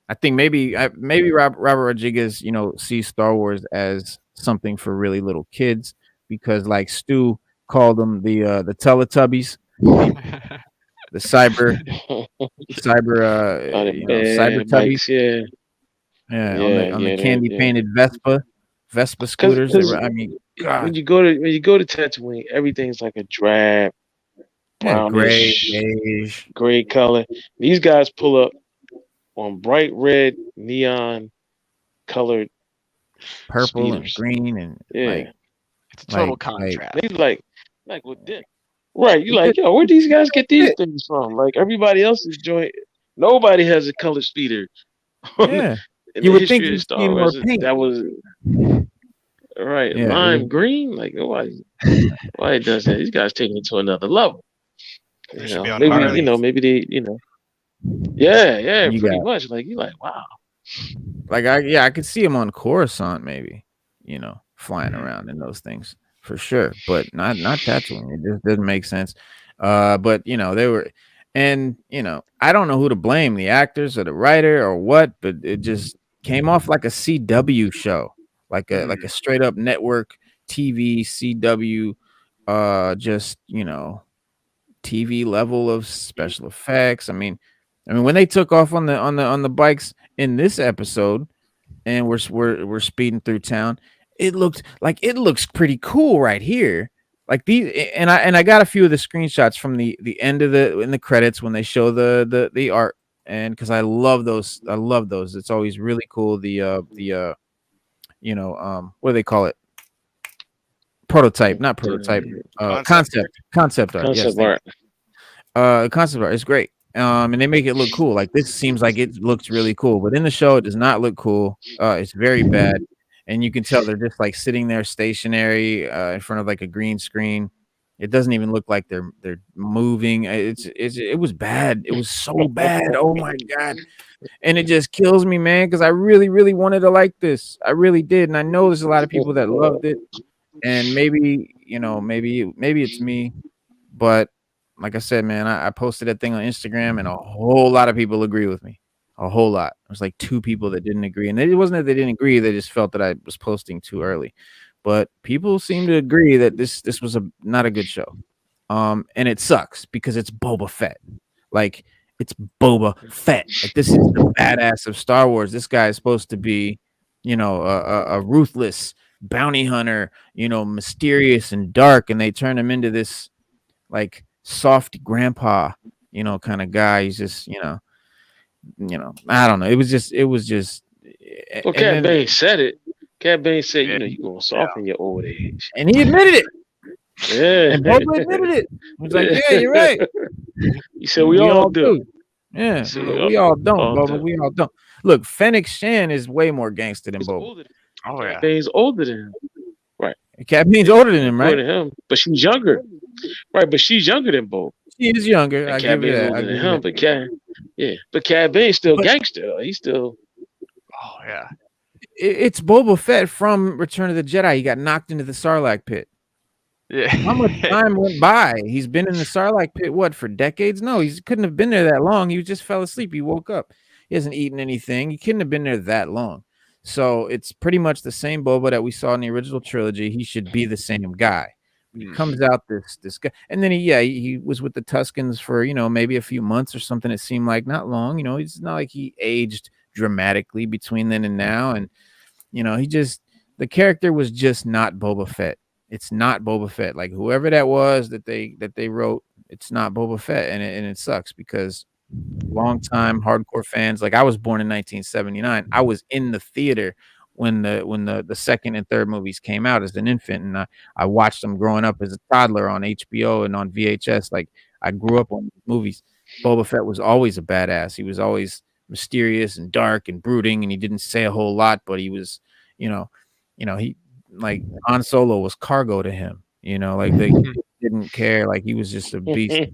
I think maybe Robert Rodriguez, sees Star Wars as something for really little kids because, like Stu called them the Teletubbies, the cyber tubbies. Yeah, on the candy painted Vespa scooters. I mean, God. When you go to Tatooine, everything's like a drab, brownish, gray color. These guys pull up on bright red, neon colored, purple speeders. And green, and it's a total contrast. They like with this. Right, you like, yo, where these guys get these things from? Like everybody else's joint, nobody has a colored speeder. Yeah. in You the would think history of you'd Star see more Wars, paint. that was right. Yeah, Lime green, like nobody does that. These guys taking it to another level. They should be on Maybe Harleys. maybe they yeah, you pretty got much. Like you like wow. like I could see him on Coruscant maybe, flying around in those things for sure, but not Tatooine. It just doesn't make sense. But they were, and I don't know who to blame, the actors or the writer or what, but it just came off like a CW show, like a straight up network TV CW, just TV level of special effects. I mean, when they took off on the bikes in this episode, and we're speeding through town, it looks pretty cool right here. Like these, and I got a few of the screenshots from the end of in the credits when they show the art, and because I love those, It's always really cool. What do they call it? Prototype, not prototype. Concept art. Yes, Concept art. Concept art is great. And they make it look cool. Like this seems like it looks really cool, but in the show it does not look cool. It's very bad, and you can tell they're just like sitting there stationary in front of like a green screen. It doesn't even look like they're moving. It was bad. It was so bad. Oh my god. And it just kills me, man, because I really, really wanted to like this. I really did, and I know there's a lot of people that loved it, and maybe maybe it's me, but like I said, man, I posted that thing on Instagram, and a whole lot of people agree with me. A whole lot. It was like 2 people that didn't agree, and it wasn't that they didn't agree; they just felt that I was posting too early. But people seem to agree that this was not a good show, and it sucks because it's Boba Fett. Like it's Boba Fett. Like this is the badass of Star Wars. This guy is supposed to be, a ruthless bounty hunter, mysterious and dark, and they turn him into this like soft grandpa, kind of guy. He's just, I don't know. It was just. Well, Cat Bane said it. Cat Bane said, you're gonna soften your old age, and he admitted it. Yeah, and Boba admitted it. He was like, "Yeah, you're right." He said, "We all do." Yeah, we all don't, Boba. We all don't. Look, Fennec Shan is way more gangster than Boba. Oh yeah, Bane's older than him. Right. Cat Bane's older than him, right? Older than him, but she's younger. Right, but she's younger than Boba. She is younger. I Cat give you Bane's that. older than him, but Cat Bane's still gangster. He's still. Oh yeah. It's Boba Fett from Return of the Jedi. He got knocked into the Sarlacc pit. Yeah. How much time went by? He's been in the Sarlacc pit, what, for decades? No, he couldn't have been there that long. He just fell asleep. He woke up. He hasn't eaten anything. He couldn't have been there that long. So it's pretty much the same Boba that we saw in the original trilogy. He should be the same guy. He comes out this guy, and then he was with the Tuscans for maybe a few months or something. It seemed like not long. It's not like he aged dramatically between then and now, and the character was just not Boba Fett. It's not Boba Fett. Like whoever that was that they wrote, it's not Boba Fett, and it sucks because long-time hardcore fans, like I was born in 1979. I was in the theater when the second and third movies came out as an infant, and I watched them growing up as a toddler on HBO and on VHS. Like I grew up on movies. Boba Fett was always a badass. He was always mysterious and dark and brooding, and he didn't say a whole lot, but he was, he like Han Solo was cargo to him. Like they didn't care. Like he was just a beast.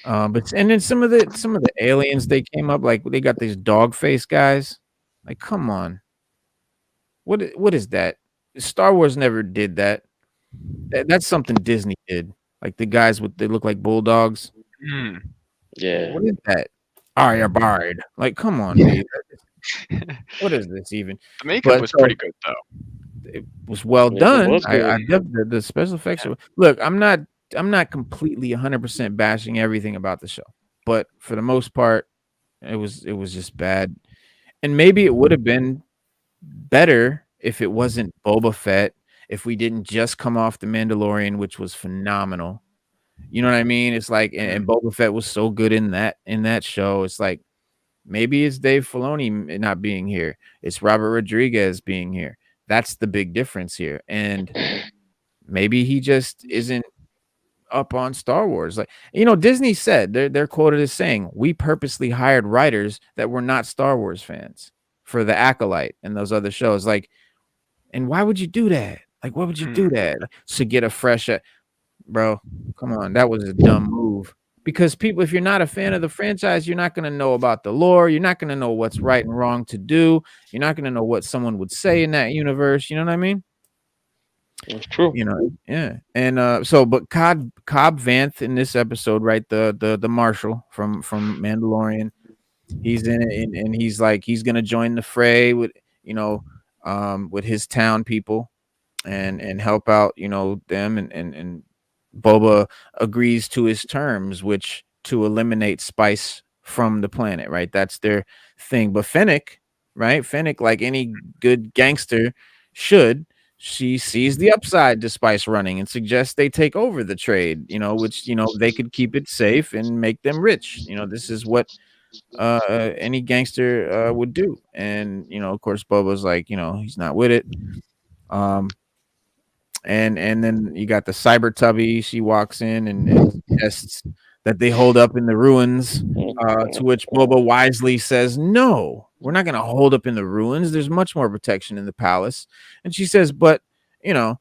But and then some of the aliens they came up, like they got these dog face guys. Like, come on. What is that? Star Wars never did that. That's something Disney did. Like the guys they look like bulldogs. Yeah. What is that? Arya Bard. Like, come on, dude. What is this even? The makeup was pretty good though. It was well done. Was the special effects. Look, I'm not completely 100% bashing everything about the show, but for the most part, it was just bad. And maybe it would have been better if it wasn't Boba Fett, if we didn't just come off The Mandalorian, which was phenomenal. You know what I mean? It's like, and Boba Fett was so good in that show. It's like, maybe it's Dave Filoni not being here. It's Robert Rodriguez being here. That's the big difference here. And maybe he just isn't up on Star Wars. Like, Disney said, they're quoted as saying, "We purposely hired writers that were not Star Wars fans." for the Acolyte and those other shows. Like, and why would you do that? Like, why would you do that? To get a fresh, bro? Come on, that was a dumb move. Because people, if you're not a fan of the franchise, you're not going to know about the lore. You're not going to know what's right and wrong to do. You're not going to know what someone would say in that universe. You know what I mean? That's true. You know, yeah. And but Cobb Vanth in this episode, right? The Marshal from Mandalorian, he's in it, and he's like, he's gonna join the fray with, you know, with his town people, and help out, you know, them, and Boba agrees to his terms, which to eliminate spice from the planet, right? That's their thing. But Fennec, right? Fennec, like any good gangster should, she sees the upside to spice running and suggests they take over the trade, you know, which, you know, they could keep it safe and make them rich. You know, this is what any gangster would do. And, you know, of course, Boba's like, you know, he's not with it. And then you got the Cyber Tubby. She walks in and suggests that they hold up in the ruins, to which Boba wisely says, no, we're not going to hold up in the ruins. There's much more protection in the palace. And she says, but, you know,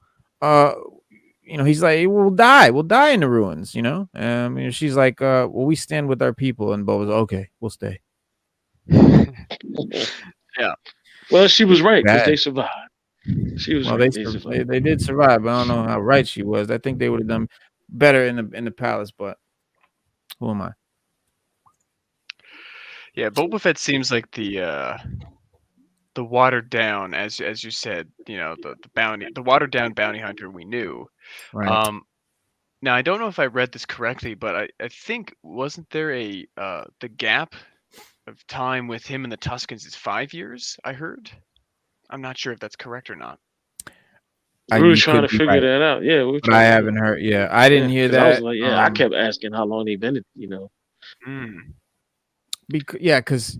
he's like, we'll die in the ruins, you know? And she's like, well, we stand with our people. And Boba's, okay, we'll stay. Yeah. Well, she was right, because they survived. She was well, right. They did survive, but I don't know how right she was. I think they would have done better in the palace, but who am I? Yeah, Boba Fett seems like the watered down, as you said, you know, the watered down bounty hunter we knew. Right. Now I don't know if I read this correctly, but I think, wasn't there the gap of time with him and the Tuskens is 5 years, I heard? I'm not sure if that's correct or not. We were trying to figure that out. Yeah, but I haven't heard. Yeah, I didn't hear that. I was like, I kept asking how long they've been, you know. Because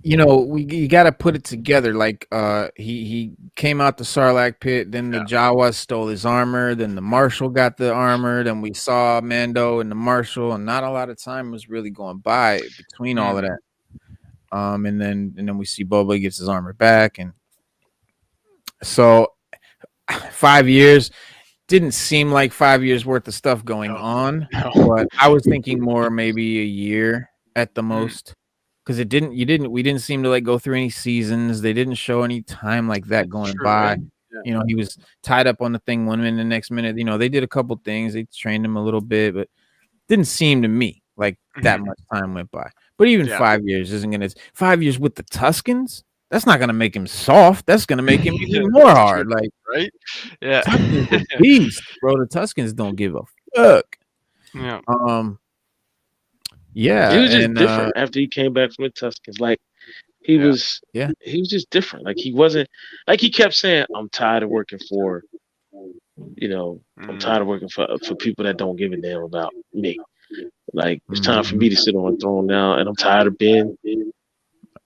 you know, you got to put it together. Like, he came out the Sarlacc pit, then the Jawas stole his armor, then the Marshal got the armor, then we saw Mando and the Marshal, and not a lot of time was really going by between all of that. And then we see Boba gets his armor back, and so 5 years didn't seem like 5 years worth of stuff going on, but I was thinking more maybe a year at the most, because we didn't seem to like go through any seasons. They didn't show any time like that going by. Right? Yeah. You know, he was tied up on the thing 1 minute, the next minute, you know, they did a couple things, they trained him a little bit, but didn't seem to me like that much time went by. But even 5 years isn't gonna. 5 years with the Tuskens, that's not gonna make him soft. That's gonna make him even more hard. Like, right? Yeah, Tuskens are beast, bro. The Tuskens don't give a fuck. Yeah. Yeah. He was just different after he came back from the Tuskens. Like, he was just different. Like, he wasn't, like, he kept saying, I'm tired of working for, you know, I'm tired of working for people that don't give a damn about me. Like, it's time for me to sit on a throne now, and I'm tired of being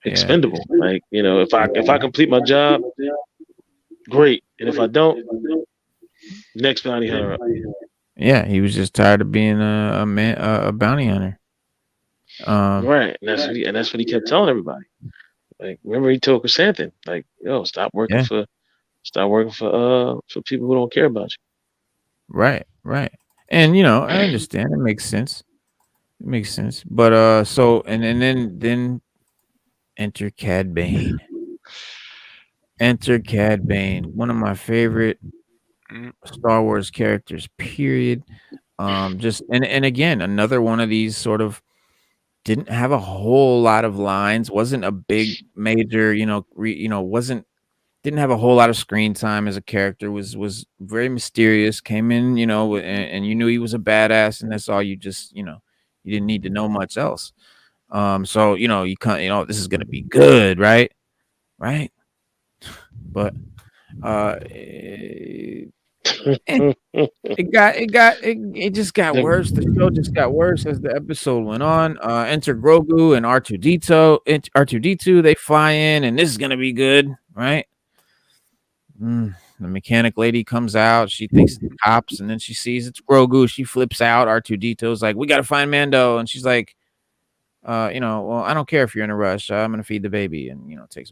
expendable. Like, you know, if I complete my job, great, and if I don't, next bounty hunter up. Yeah, he was just tired of being a bounty hunter. Right, and that's what he kept telling everybody. Like, remember, he told Chrysanthemum, like, yo, stop working for people who don't care about you. Right. And, you know, I understand. It makes sense. But so and then enter Cad Bane. One of my favorite Star Wars characters, period. Just and again, another one of these sort of didn't have a whole lot of lines, wasn't a big major, didn't have a whole lot of screen time as a character, was very mysterious, came in, you know, and you knew he was a badass, and that's all. You just, you know, you didn't need to know much else. So, you know, this is gonna be good, right? But it just got worse. The show just got worse as the episode went on. Enter Grogu and R2D2. They fly in, and this is gonna be good, right? The mechanic lady comes out. She thinks it's the cops, and then she sees it's Grogu. She flips out. R2D2's like, we gotta find Mando, and she's like, well, I don't care if you're in a rush. I'm gonna feed the baby, and takes,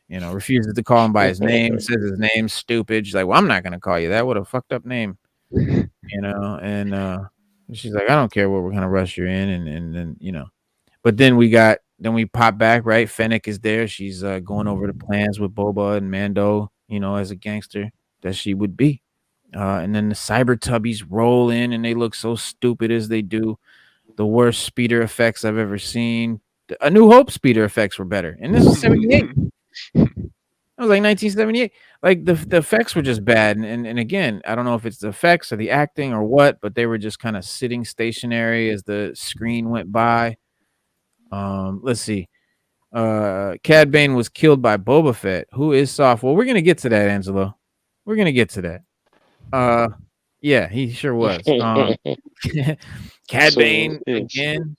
refuses to call him by his name. Says his name's stupid. She's like, well, I'm not gonna call you that. What a fucked up name, And she's like, I don't care what kind of rush you're in, and then But then we pop back, right? Fennec is there. She's going over the plans with Boba and Mando, as a gangster that she would be. And then the Cyber Tubbies roll in, and they look so stupid as they do. The worst speeder effects I've ever seen. A New Hope speeder effects were better, and this is 78. It was like 1978. Like the effects were just bad, and again, I don't know if it's the effects or the acting or what, but they were just kind of sitting stationary as the screen went by. Let's see. Cad Bane was killed by Boba Fett, who is soft. Well, we're gonna get to that, Angelo. We're gonna get to that. Yeah, he sure was. Cad Bane again.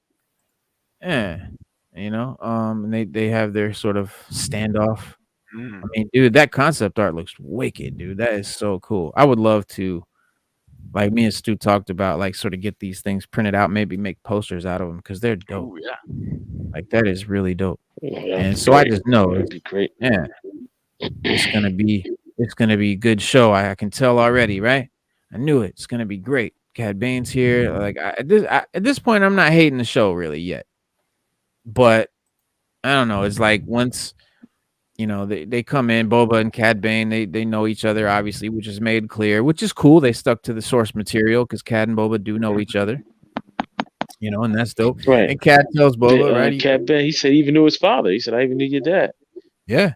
Yeah, and they have their sort of standoff. I mean, dude, that concept art looks wicked, dude. That is so cool. I would love to, like me and Stu talked about, like sort of get these things printed out, maybe make posters out of them because they're dope. Oh, yeah. Like that is really dope. Yeah, and so great. I just know it'd be great. Yeah, it's gonna be a good show. I can tell already, right? I knew it. It's gonna be great. Cad Bane's here. Like at this point, I'm not hating the show really yet, but I don't know. It's like once. They come in, Boba and Cad Bane, they know each other, obviously, which is made clear, which is cool. They stuck to the source material because Cad and Boba do know each other, and that's dope. Right. And Cad tells Boba, right? Cad Bane, he said he even knew his father. He said, I even knew your dad. Yeah.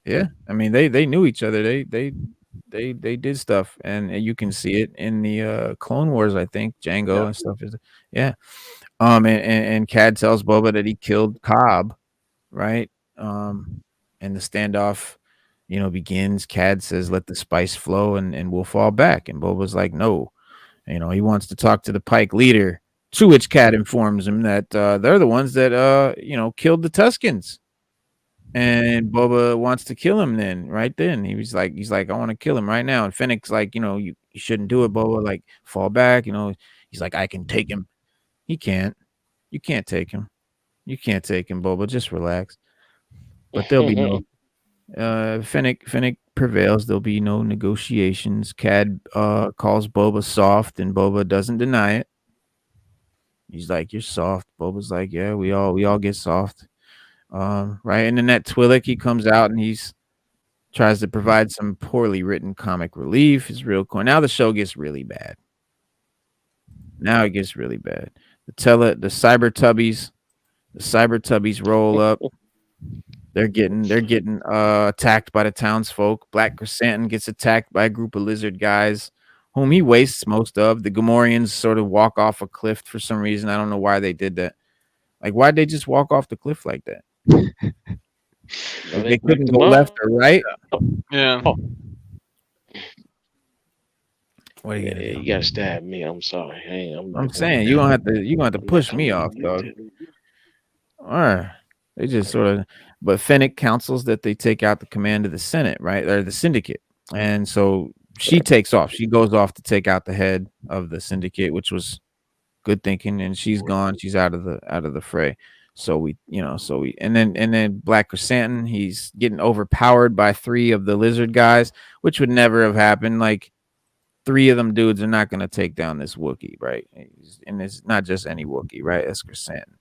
Yeah. I mean, they knew each other. They did stuff, and you can see it in the Clone Wars, I think, Django and stuff. Yeah. And Cad tells Boba that he killed Cobb, right? And the standoff, begins. Cad says, let the spice flow and we'll fall back. And Boba's like, no. He wants to talk to the Pike leader, to which Cad informs him that they're the ones that, killed the Tuskens. And Boba wants to kill him then, right then. He's like, I want to kill him right now. And Fennec's like, you shouldn't do it, Boba. Like, fall back. He's like, I can take him. He can't. You can't take him. You can't take him, Boba. Just relax. But there'll be no Fennec prevails. There'll be no negotiations. Cad calls Boba soft, and Boba doesn't deny it. He's like, you're soft. Boba's like, yeah, we all get soft. Right. And then that Twi'lek, he comes out and he's tries to provide some poorly written comic relief. It's real cool. Now the show gets really bad. Now it gets really bad. The Cyber Tubbies roll up. They're getting attacked by the townsfolk. Black Chrysanthemum gets attacked by a group of lizard guys, whom he wastes most of. The Gamorreans sort of walk off a cliff for some reason. I don't know why they did that. Like, why'd they just walk off the cliff like that? Like, they couldn't go left or right. Yeah. Oh. What are you gonna do? You gotta stab me. I'm sorry. I'm saying you're gonna have to push me off, dog. All right. They just sort of, but Fennec counsels that they take out the command of the Senate, right? Or the syndicate. And so she takes off. She goes off to take out the head of the syndicate, which was good thinking. And she's gone. She's out of the fray. So and then Black Chrysanthemum, he's getting overpowered by 3 of the lizard guys, which would never have happened. Like 3 of them dudes are not going to take down this Wookiee, right? And it's not just any Wookiee, right? It's Chrysanthemum.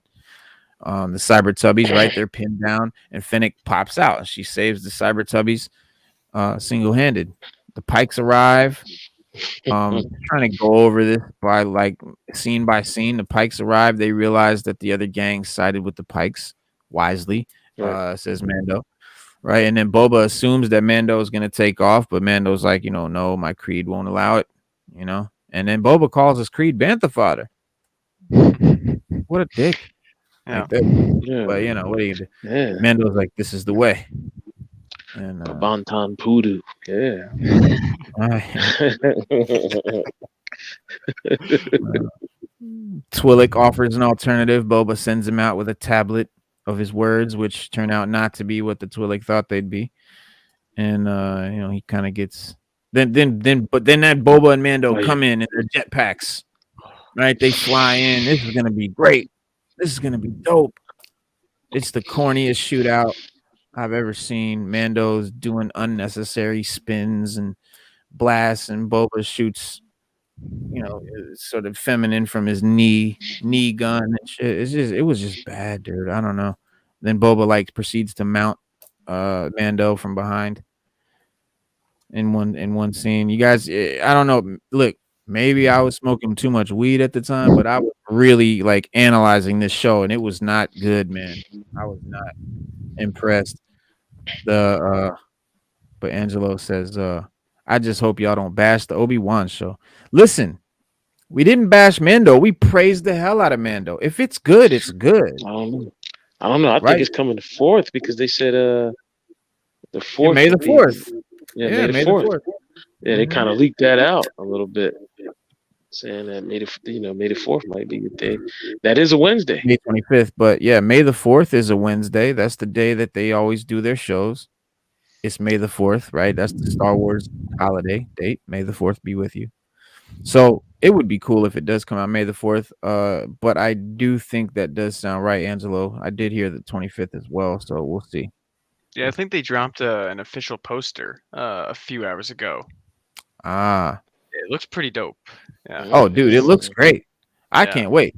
The Cyber Tubbies, right? They're pinned down, and Fennec pops out, and she saves the Cyber Tubbies single-handed. The Pikes arrive. Trying to go over this by like scene by scene. The Pikes arrive. They realize that the other gang sided with the Pikes wisely, says Mando, right? And then Boba assumes that Mando is going to take off, but Mando's like, no, my creed won't allow it, And then Boba calls his creed bantha fodder. What a dick. Yeah. Like that. Yeah. But what are you gonna do? Yeah. Mando's like, this is the way. And Bantan Poodoo. Yeah. Twi'lek offers an alternative. Boba sends him out with a tablet of his words, which turn out not to be what the Twi'lek thought they'd be. And he kind of gets then that Boba and Mando come in their jetpacks. Right? They fly in. This is gonna be great. This is gonna be dope. It's the corniest shootout I've ever seen. Mando's doing unnecessary spins and blasts, and Boba shoots, sort of feminine from his knee gun and shit. It was just bad, dude. I don't know. Then Boba proceeds to mount Mando from behind in one scene. You guys, I don't know. Look, maybe I was smoking too much weed at the time, but I was really analyzing this show, and it was not good, man. I was not impressed. But Angelo says, I just hope y'all don't bash the Obi-Wan show. Listen, we didn't bash Mando. We praised the hell out of Mando. If it's good, it's good. I don't know. I think it's coming the 4th because they said the 4th. May the 4th. Yeah, May the 4th. Yeah, they kind of leaked that out a little bit, saying that May the 4th might be the day. That is a Wednesday, May 25th. But yeah, May the 4th is a Wednesday. That's the day that they always do their shows. It's May the 4th, right? That's the Star Wars holiday date. May the 4th be with you. So it would be cool if it does come out May the 4th. But I do think that does sound right, Angelo. I did hear the 25th as well, so we'll see. Yeah, I think they dropped an official poster a few hours ago. It looks pretty dope. Yeah. Oh, dude, it looks great. I can't wait.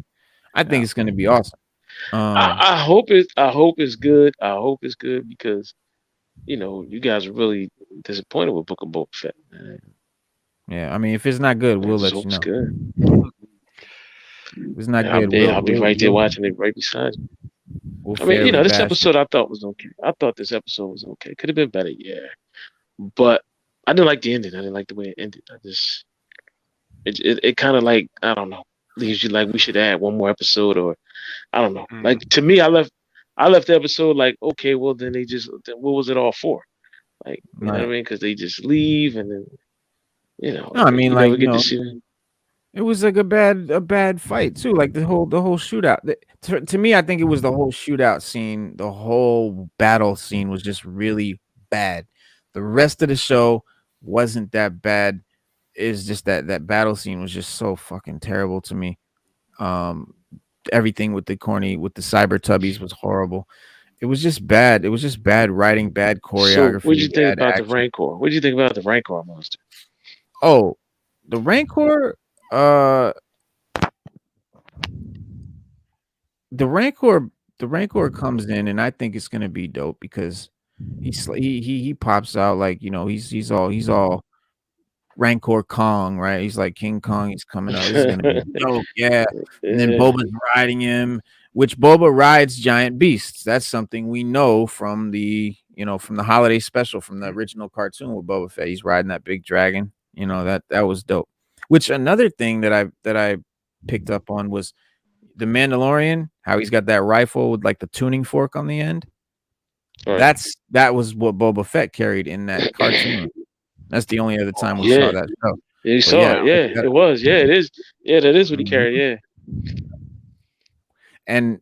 I think it's going to be awesome. I hope it's good. I hope it's good because you guys are really disappointed with Book of Boba Fett. Yeah, I mean, if it's not good, we'll let you know. Good. If it's not good, I'll be right there watching it right beside you. This episode I thought was okay. I thought this episode was okay. Could have been better, yeah. But I didn't like the ending. I didn't like the way it ended. It kind of I don't know, leaves you we should add one more episode, or I don't know. To me, I left the episode okay, well then what was it all for? You know what I mean? Because they just leave and then No, I mean it was a bad fight too. The whole shootout. To me, I think it was the whole shootout scene. The whole battle scene was just really bad. The rest of the show wasn't that bad. It's just that battle scene was just so fucking terrible to me. Everything with the cyber tubbies was horrible. It was just bad. It was just bad writing, bad choreography. So what did you think about the Rancor? What did you think about the Rancor monster? Oh, the Rancor. The Rancor comes in, and I think it's gonna be dope because he pops out he's all Rancor Kong, right? He's like King Kong. He's coming out. This is gonna be dope, yeah. And then Boba's riding him, which Boba rides giant beasts. That's something we know from the holiday special from the original cartoon with Boba Fett. He's riding that big dragon. That was dope. Which another thing that I picked up on was the Mandalorian, how he's got that rifle with the tuning fork on the end. Right. That was what Boba Fett carried in that cartoon. That's the only other time we saw that show. You saw it. Yeah, it was. Yeah, it is. Yeah, that is what he carried. Yeah. And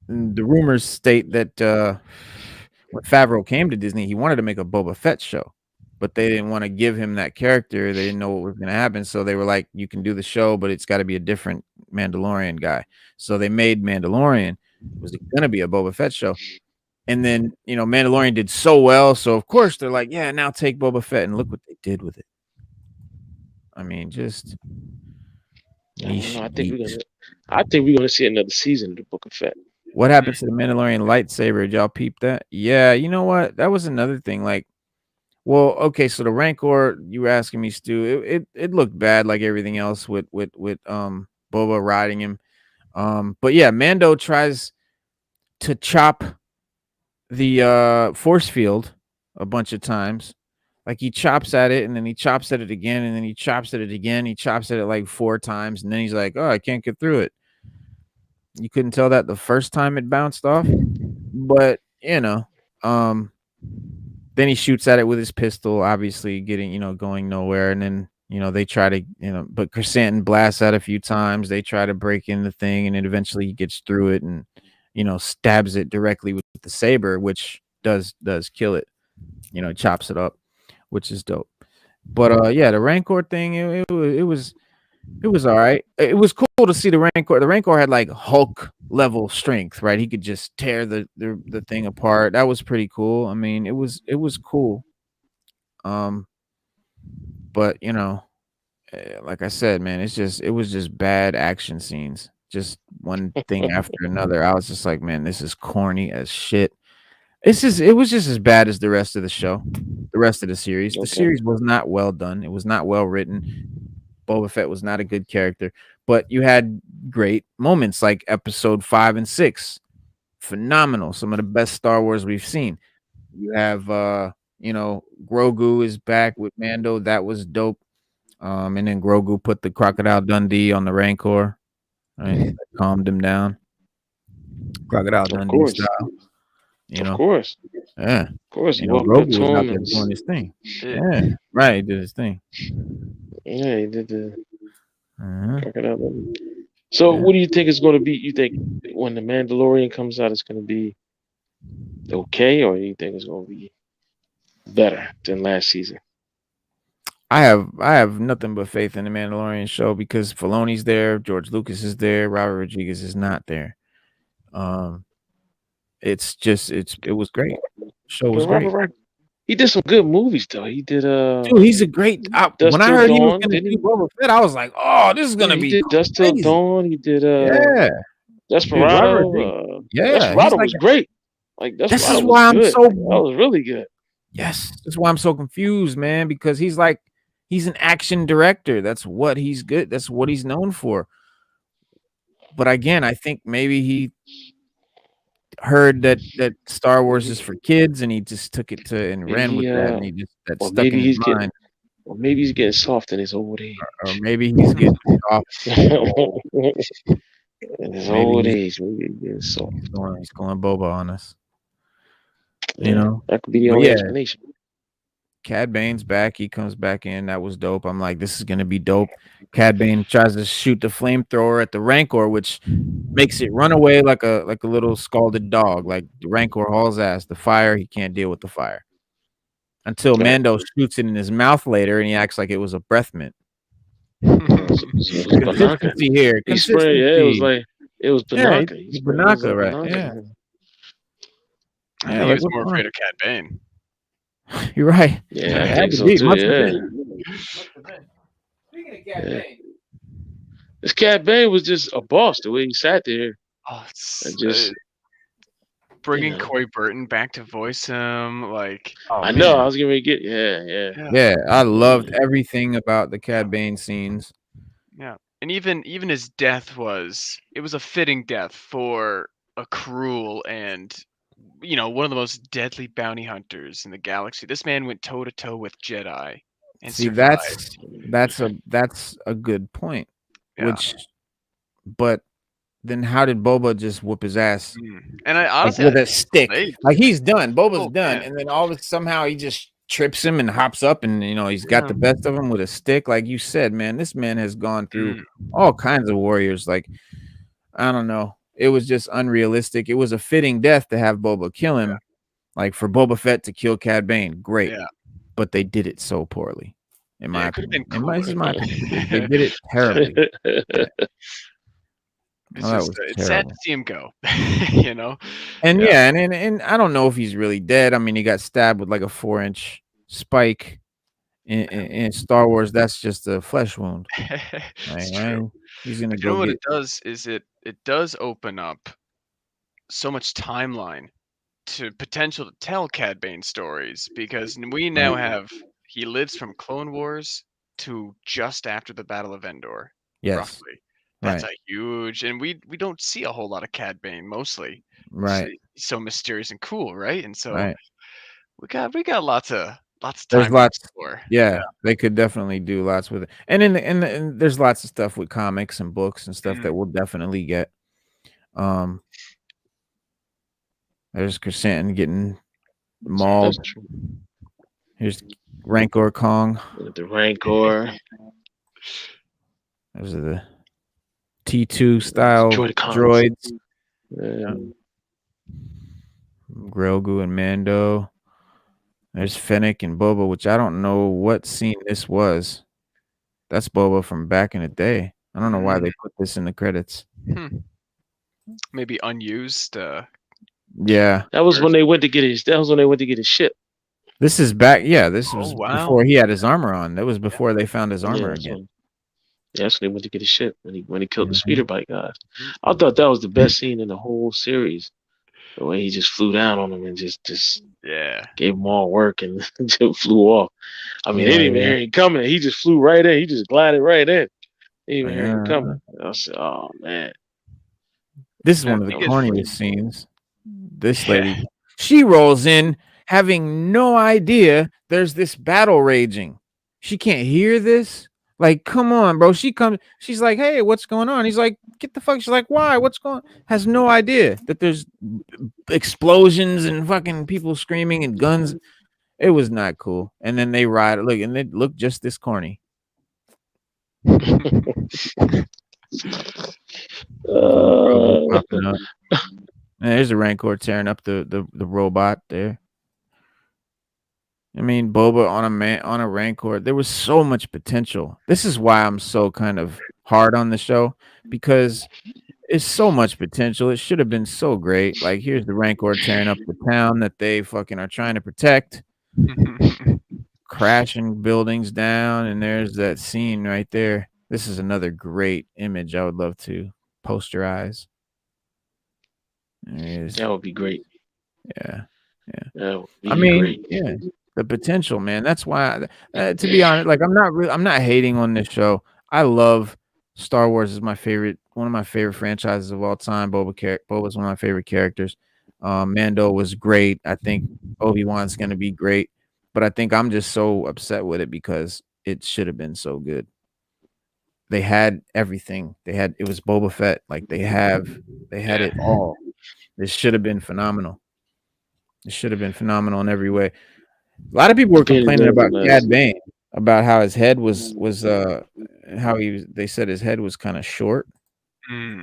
the rumors state that when Favreau came to Disney, he wanted to make a Boba Fett show, but they didn't want to give him that character. They didn't know what was going to happen. So they were like, you can do the show, but it's got to be a different Mandalorian guy. So they made Mandalorian. It was going to be a Boba Fett show. And then, Mandalorian did so well. So, of course, they're like, yeah, now take Boba Fett. And look what they did with it. I mean, just. I think we're gonna see another season of the Book of Fett. What happened to the Mandalorian lightsaber? Did y'all peep that? Yeah, you know what? That was another thing. Okay, so the Rancor, you were asking me, Stu, it looked bad like everything else with Boba riding him. But yeah, Mando tries to chop the force field a bunch of times. He chops at it, and then he chops at it again, and then he chops at it again. He chops at it 4 times, and then he's like, oh, I can't get through it. You couldn't tell that the first time it bounced off, but then he shoots at it with his pistol, obviously going nowhere. And then, they try to, but Chrysanthemum blasts out a few times. They try to break in the thing, and then eventually he gets through it and, stabs it directly with the saber, which does kill it, chops it up, which is dope. But yeah, the Rancor thing, it was all right. It was cool to see the Rancor. The Rancor had Hulk level strength, right? He could just tear the thing apart. That was pretty cool. I mean, it was cool. But you know, like I said, man, it was just bad action scenes, just one thing after another. I was just like, man, this is corny as shit. It was just as bad as the rest of the show, the rest of the series. The series was not well done. It was not well written. Boba Fett was not a good character, but you had great moments like episode 5 and 6. Phenomenal. Some of the best Star Wars we've seen. You have you know, Grogu is back with Mando. That was dope. And then Grogu put the Crocodile Dundee on the Rancor, right? Calmed him down. Crocodile Dundee style. You know, of course. Yeah. Of course. You know, Grogu was out there doing his thing. Yeah. Right. He did his thing. Yeah, he did the Crocodile Dundee. So what do you think is going to be? You think when the Mandalorian comes out, it's going to be okay, or you think it's going to be better than last season? I have nothing but faith in the Mandalorian show because Filoni's there, George Lucas is there, Robert Rodriguez is not there. It's just it was great. The show was great. He did some good movies though. He did dude, he's a great when I heard he was gonna do Boba Fett, I was like, oh, this is gonna be did Dust Till Dawn. He did Desperado. Desperado was great. Like this is why I'm so that was really good. Yes, that's why I'm so confused, man, because he's an action director. That's what he's good. That's what he's known for. But again, I think maybe he heard that Star Wars is for kids, and he just took it to and ran with that, and he just stuck in his mind. Or maybe he's getting soft in his old age. Or maybe he's getting soft in his old age. Maybe he's getting soft. He's going Boba on us. You know, that could be the only explanation. Cad Bane's back. He comes back in. That was dope. I'm like, this is gonna be dope. Cad Bane tries to shoot the flamethrower at the Rancor, which makes it run away like a little scalded dog. Like the Rancor hauls ass. The fire, he can't deal with the fire. Until Mando shoots it in his mouth later, and he acts like it was a breath mint. Consistency here. Consistency. It was Banaka. Yeah, Banaka, right? Yeah. I think he was more afraid of Cad Bane. You're right. Yeah, I think so too. Speaking of Cad Bane, this Cad Bane was just a boss. The way he sat there, just bringing Corey Burton back to voice him. Like I know, I was gonna get yeah. I loved everything about the Cad Bane scenes. Yeah, and even his death was a fitting death for a cruel and one of the most deadly bounty hunters in the galaxy. This man went toe to toe with Jedi. And see, survived. that's a good point. Yeah. But then how did Boba just whoop his ass? And I honestly with a stick, like he's done. Boba's done, man. And then somehow he just trips him and hops up, and he's got the best of him with a stick. Like you said, man, this man has gone through all kinds of warriors. Like I don't know. It was just unrealistic. It was a fitting death to have Boba kill him, like for Boba Fett to kill Cad Bane. Great, but they did it so poorly. In my opinion, they did it terribly. It's sad to see him go, And and I don't know if he's really dead. I mean, he got stabbed with like a 4-inch spike. In Star Wars, that's just a flesh wound. Right? He's gonna go. What it does is it does open up so much timeline to potential to tell Cad Bane stories, because we now have he lives from Clone Wars to just after the Battle of Endor. Yes, roughly. That's a huge, and we don't see a whole lot of Cad Bane mostly. Right. He's so mysterious and cool, right? And so we got lots of time. There's lots. Yeah, they could definitely do lots with it, and and there's lots of stuff with comics and books and stuff that we'll definitely get. There's Chrysanthemum getting mauled. Here's Rancor Kong. The Rancor. Those are the T2 style droids. Grogu and Mando. There's Fennec and Boba, which I don't know what scene this was. That's Boba from back in the day. I don't know why they put this in the credits. maybe unused. Yeah, That was when they went to get his. That was when they went to get his ship. this is back. Yeah, this was wow. before he had his armor on. That was before they found his armor Yeah, again. That's when they went to get his ship when he killed the Mhm. speeder bike guys. I thought that was the best scene in the whole series. The way he just flew down on them and just Yeah. gave them all work and just flew off. I mean, they didn't even Yeah. hear him coming. He just flew right in. He just glided right in. They didn't even hear him Yeah. coming. I said, "Oh man, This is Yeah, one of the I think corniest scenes. This Yeah. lady, she rolls in having no idea there's this battle raging. She can't hear this. Like, come on, bro. She comes, she's like, hey, what's going on? He's like, get the fuck. She's like, why? What's going on? Has no idea that there's explosions and fucking people screaming and guns. It was not cool. And then they ride. Look, and they look just this corny. Popping up. And there's a Rancor tearing up the robot there. I mean, Boba on a Rancor. There was so much potential. This is why I'm so kind of hard on the show, because it's so much potential. It should have been so great. Like, here's the Rancor tearing up the town that they fucking are trying to protect, crashing buildings down, and there's that scene right there. This is another great image I would love to posterize. There it is. that would be great." Yeah. That would be I mean, great. yeah, the potential, man. That's why, to be honest, like I'm not hating on this show. I love Star Wars. Is my favorite, one of my favorite franchises of all time. Boba's one of my favorite characters. Mando was great. I think Obi-Wan's gonna be great, but I think I'm just so upset with it because it should have been so good. They had everything. It was Boba Fett. Like they had it all. This should have been phenomenal. It should have been phenomenal in every way. A lot of people were complaining about Cad Bane, about how his head was they said his head was kind of short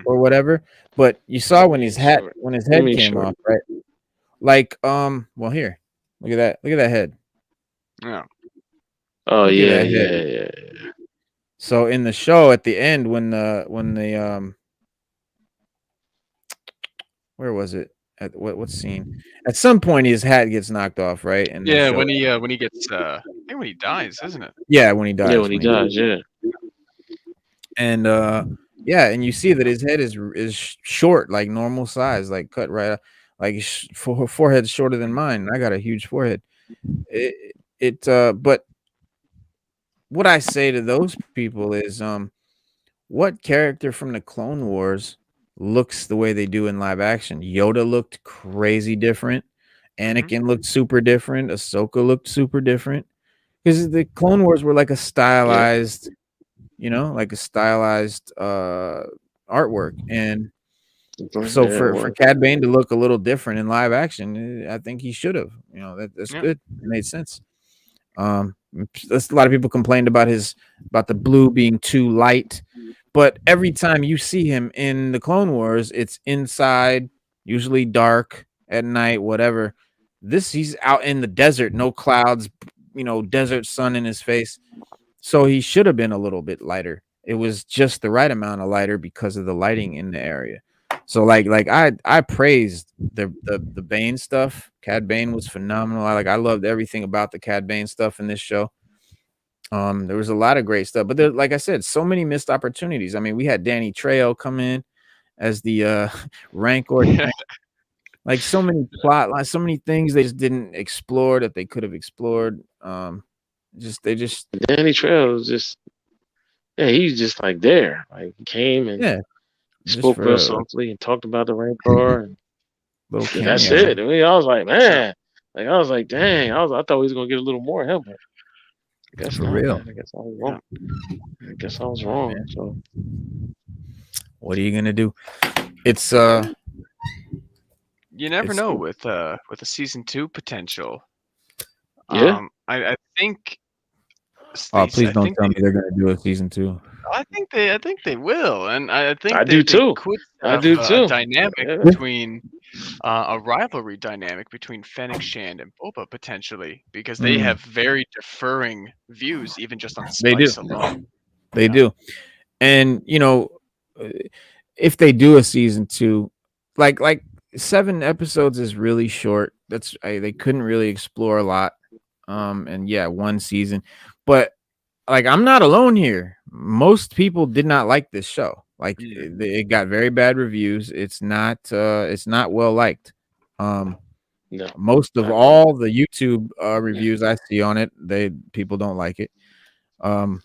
or whatever. But you saw when his head came off, right? Like well, here, look at that head. Yeah. Oh yeah. So in the show at the end, when the where was it? At what scene? At some point, his hat gets knocked off, right? And yeah, when he gets I think when he dies, isn't it? Yeah, when he dies. Yeah, when he dies, yeah. And yeah, and you see that his head is short, like normal size, like cut right up, like forehead's shorter than mine. I got a huge forehead. But what I say to those people is, what character from the Clone Wars looks the way they do in live action? Yoda looked crazy different. Anakin looked super different. Ahsoka looked super different. Because the Clone Wars were like a stylized, like a stylized artwork. And so for Cad Bane to look a little different in live action, I think he should have. That's good. It made sense. A lot of people complained about the blue being too light. But every time you see him in the Clone Wars, it's inside, usually dark at night, whatever. He's out in the desert, no clouds, desert sun in his face. So he should have been a little bit lighter. It was just the right amount of lighter because of the lighting in the area. So like I praised the Bane stuff. Cad Bane was phenomenal. I loved everything about the Cad Bane stuff in this show. There was a lot of great stuff, but there, like I said, so many missed opportunities. I mean, we had Danny Trejo come in as the Rancor. Like so many plot lines, so many things they just didn't explore that they could have explored. Danny Trejo was just he's just like there. Like he came and spoke real softly and talked about the Rancor and that's it. I mean, I was like, man, like I was like, dang, I thought we was gonna get a little more of him, but I guess not, real. Man. I guess I was wrong. I guess I was wrong. Man. So what are you gonna do? It's you never know with a season 2 potential. Yeah. I think. Oh, please don't tell me they're gonna do a season 2. I think they will, and I think I do too. I do too. A dynamic between a rivalry dynamic between Fennec Shand and Boba potentially, because they have very differing views, even just on spice alone. They do, and if they do a season 2, like 7 episodes is really short. They couldn't really explore a lot. And yeah, 1 season, but like I'm not alone here. Most people did not like this show. Like it got very bad reviews. It's not well liked. No. Most of all the YouTube reviews I see on it, people don't like it. On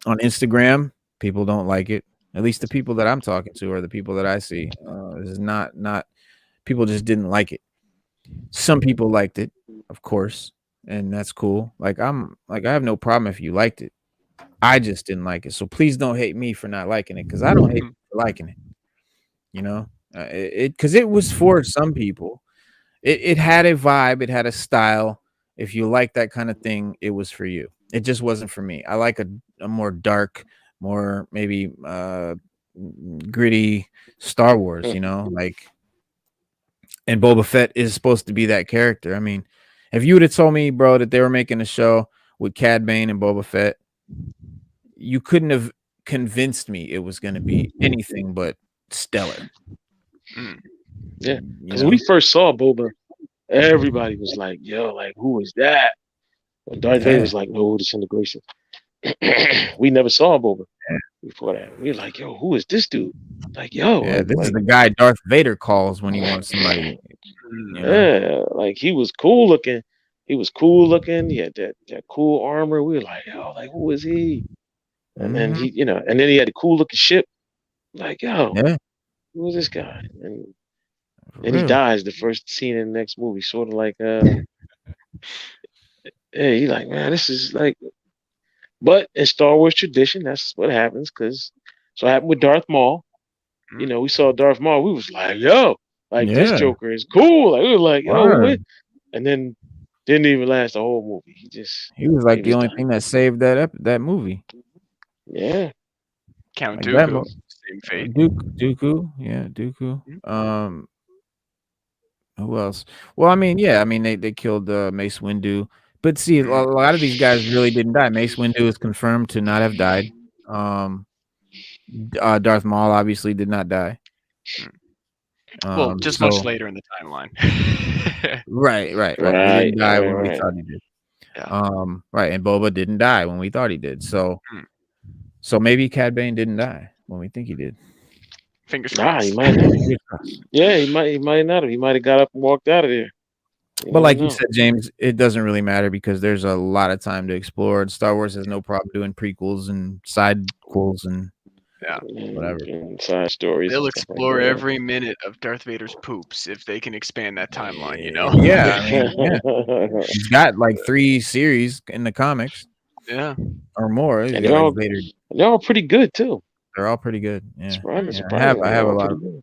Instagram, people don't like it. At least the people that I'm talking to or the people that I see. This is not people just didn't like it. Some people liked it, of course, and that's cool. Like I have no problem if you liked it. I just didn't like it. So please don't hate me for not liking it, because I don't hate you for liking it. You know, because it was for some people. It had a vibe, it had a style. If you like that kind of thing, it was for you. It just wasn't for me. I like a more dark, more maybe gritty Star Wars, you know, like, and Boba Fett is supposed to be that character. I mean, if you would have told me, bro, that they were making a show with Cad Bane and Boba Fett, you couldn't have convinced me it was going to be anything but stellar. Yeah, because when we first saw Boba, everybody was like, "Yo, like who is that?" And Darth Vader was like, "No, disintegration." We never saw Boba before that. We were like, "Yo, who is this dude?" Like, "Yo, yeah, this is the guy Darth Vader calls when he wants somebody." You know? Yeah, like he was cool looking. He was cool looking. He had that cool armor. We were like, "Yo, like who is he?" And then he, and then he had a cool looking ship. Like, yo, who is this guy? And then he dies the first scene in the next movie, sort of like, hey, he's like, man, this is like, but in Star Wars tradition, that's what happens. Because so it happened with Darth Maul. You know, we saw Darth Maul. We was like, yo, like this Joker is cool. Like we were like, yo, and then didn't even last the whole movie. He was like the only thing that saved that movie. Yeah. Count Dooku. Same fate. Dooku. Yeah, Dooku. Who else? Well, I mean, yeah, I mean they killed Mace Windu, but see, a lot of these guys really didn't die. Mace Windu is confirmed to not have died. Darth Maul obviously did not die. Well, just much later in the timeline. Right. He didn't die when we thought he did. Yeah. Right, and Boba didn't die when we thought he did. So maybe Cad Bane didn't die when we think he did. Fingers crossed. He might not. Yeah, he might not have. He might have got up and walked out of there. But like you said, James, it doesn't really matter because there's a lot of time to explore. And Star Wars has no problem doing prequels and sidequels and whatever. And side stories. They'll explore every minute of Darth Vader's poops if they can expand that timeline, you know? Yeah, I mean, he's got like 3 series in the comics. Yeah. Or more. And they're all pretty good too. They're all pretty good. Yeah. I have a lot of them.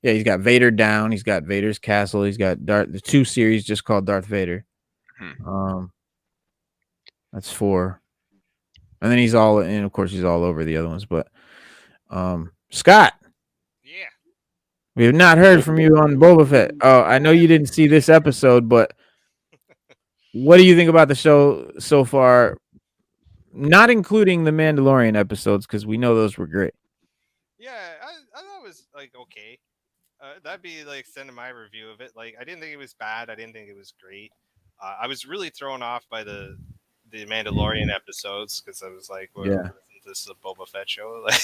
Yeah, he's got Vader Down. He's got Vader's Castle. He's got the 2 series just called Darth Vader. That's 4. And then of course he's all over the other ones. But Scott. Yeah. We have not heard from you on Boba Fett. Oh, I know you didn't see this episode, but what do you think about the show so far? Not including the Mandalorian episodes, because we know those were great. Yeah, I thought it was like okay. That'd be like sending my review of it. Like, I didn't think it was bad. I didn't think it was great. I was really thrown off by the Mandalorian episodes because I was like, well, isn't this a Boba Fett show? Like,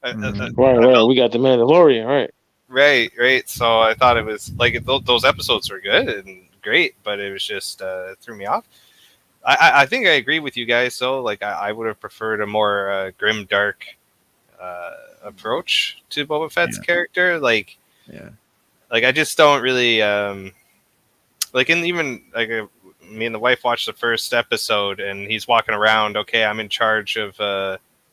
right. We got the Mandalorian, right? Right. So I thought it was like those episodes were good and great, but it was just threw me off. I think I agree with you guys. So like, I would have preferred a more grim, dark approach to Boba Fett's character. Like, I just don't really like, and even like me and the wife watched the first episode, and he's walking around. Okay, I'm in charge of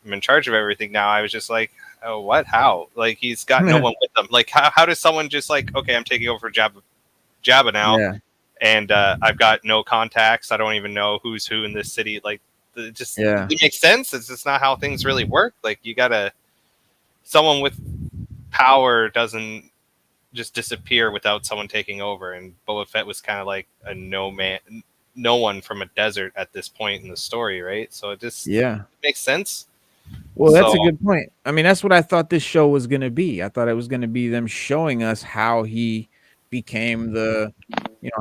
everything now. I was just like, oh, what? How? Like, he's got no one with him. Like, how does someone just like, okay, I'm taking over Jabba now. Yeah. And I've got no contacts. I don't even know who's who in this city. Like, it makes sense. It's just not how things really work. Like, you gotta, someone with power doesn't just disappear without someone taking over. And Boba Fett was kind of like a no one from a desert at this point in the story, right? So it just makes sense. Well, that's a So good point. I mean, that's what I thought this show was going to be. I thought it was going to be them showing us how he became the,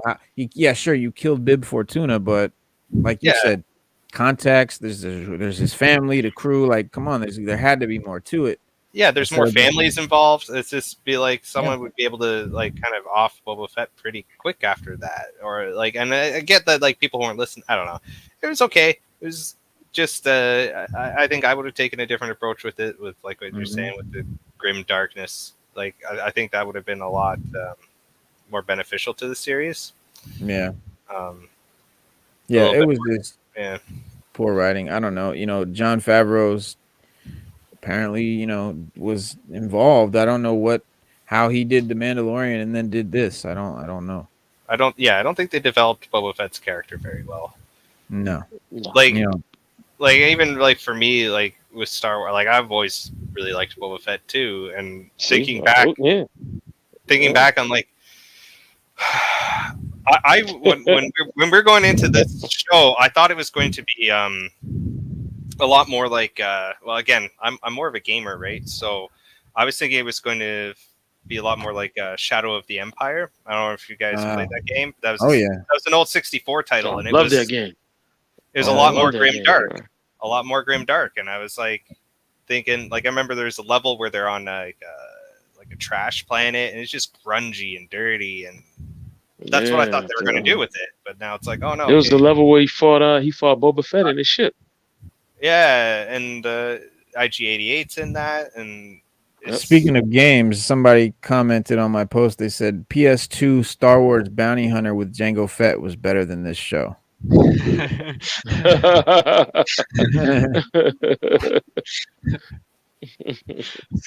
how yeah, sure, you killed Bib Fortuna, but like you yeah, said, context, there's his family, the crew, like, come on, there had to be more to it. yeah, there's Instead more of just, families involved. It's just be like someone would be able to like kind of off Boba Fett pretty quick after that, or like, and I get that like people weren't listening. I don't know. It was okay. It was just I think I would have taken a different approach with it, with like what you're saying with the grim darkness. Like I think that would have been a lot more beneficial to the series. yeah. A Yeah, little it bit was more, just yeah. poor writing. I don't know. John Favreau's apparently, was involved. I don't know how he did The Mandalorian and then did this. I don't know. I don't think they developed Boba Fett's character very well. No. Like, You know, like even like for me, like with Star Wars, like I've always really liked Boba Fett too. And thinking back, I'm like, when we're going into this show, I thought it was going to be a lot more like well, again, I'm more of a gamer, right? So I was thinking it was going to be a lot more like Shadow of the Empire. I don't know if you guys played that game. That was that was an old 64 title, and love that game. It was a lot more grim dark, a lot more grim dark, and I was like thinking, like I remember there's a level where they're on like a trash planet, and it's just grungy and dirty, and that's what I thought they were going to do with it. But now it's like, oh no, it was the level where he fought Boba Fett in his ship. Yeah, and IG-88's in that, and speaking of games, somebody commented on my post. They said PS2 Star Wars Bounty Hunter with Jango Fett was better than this show. That's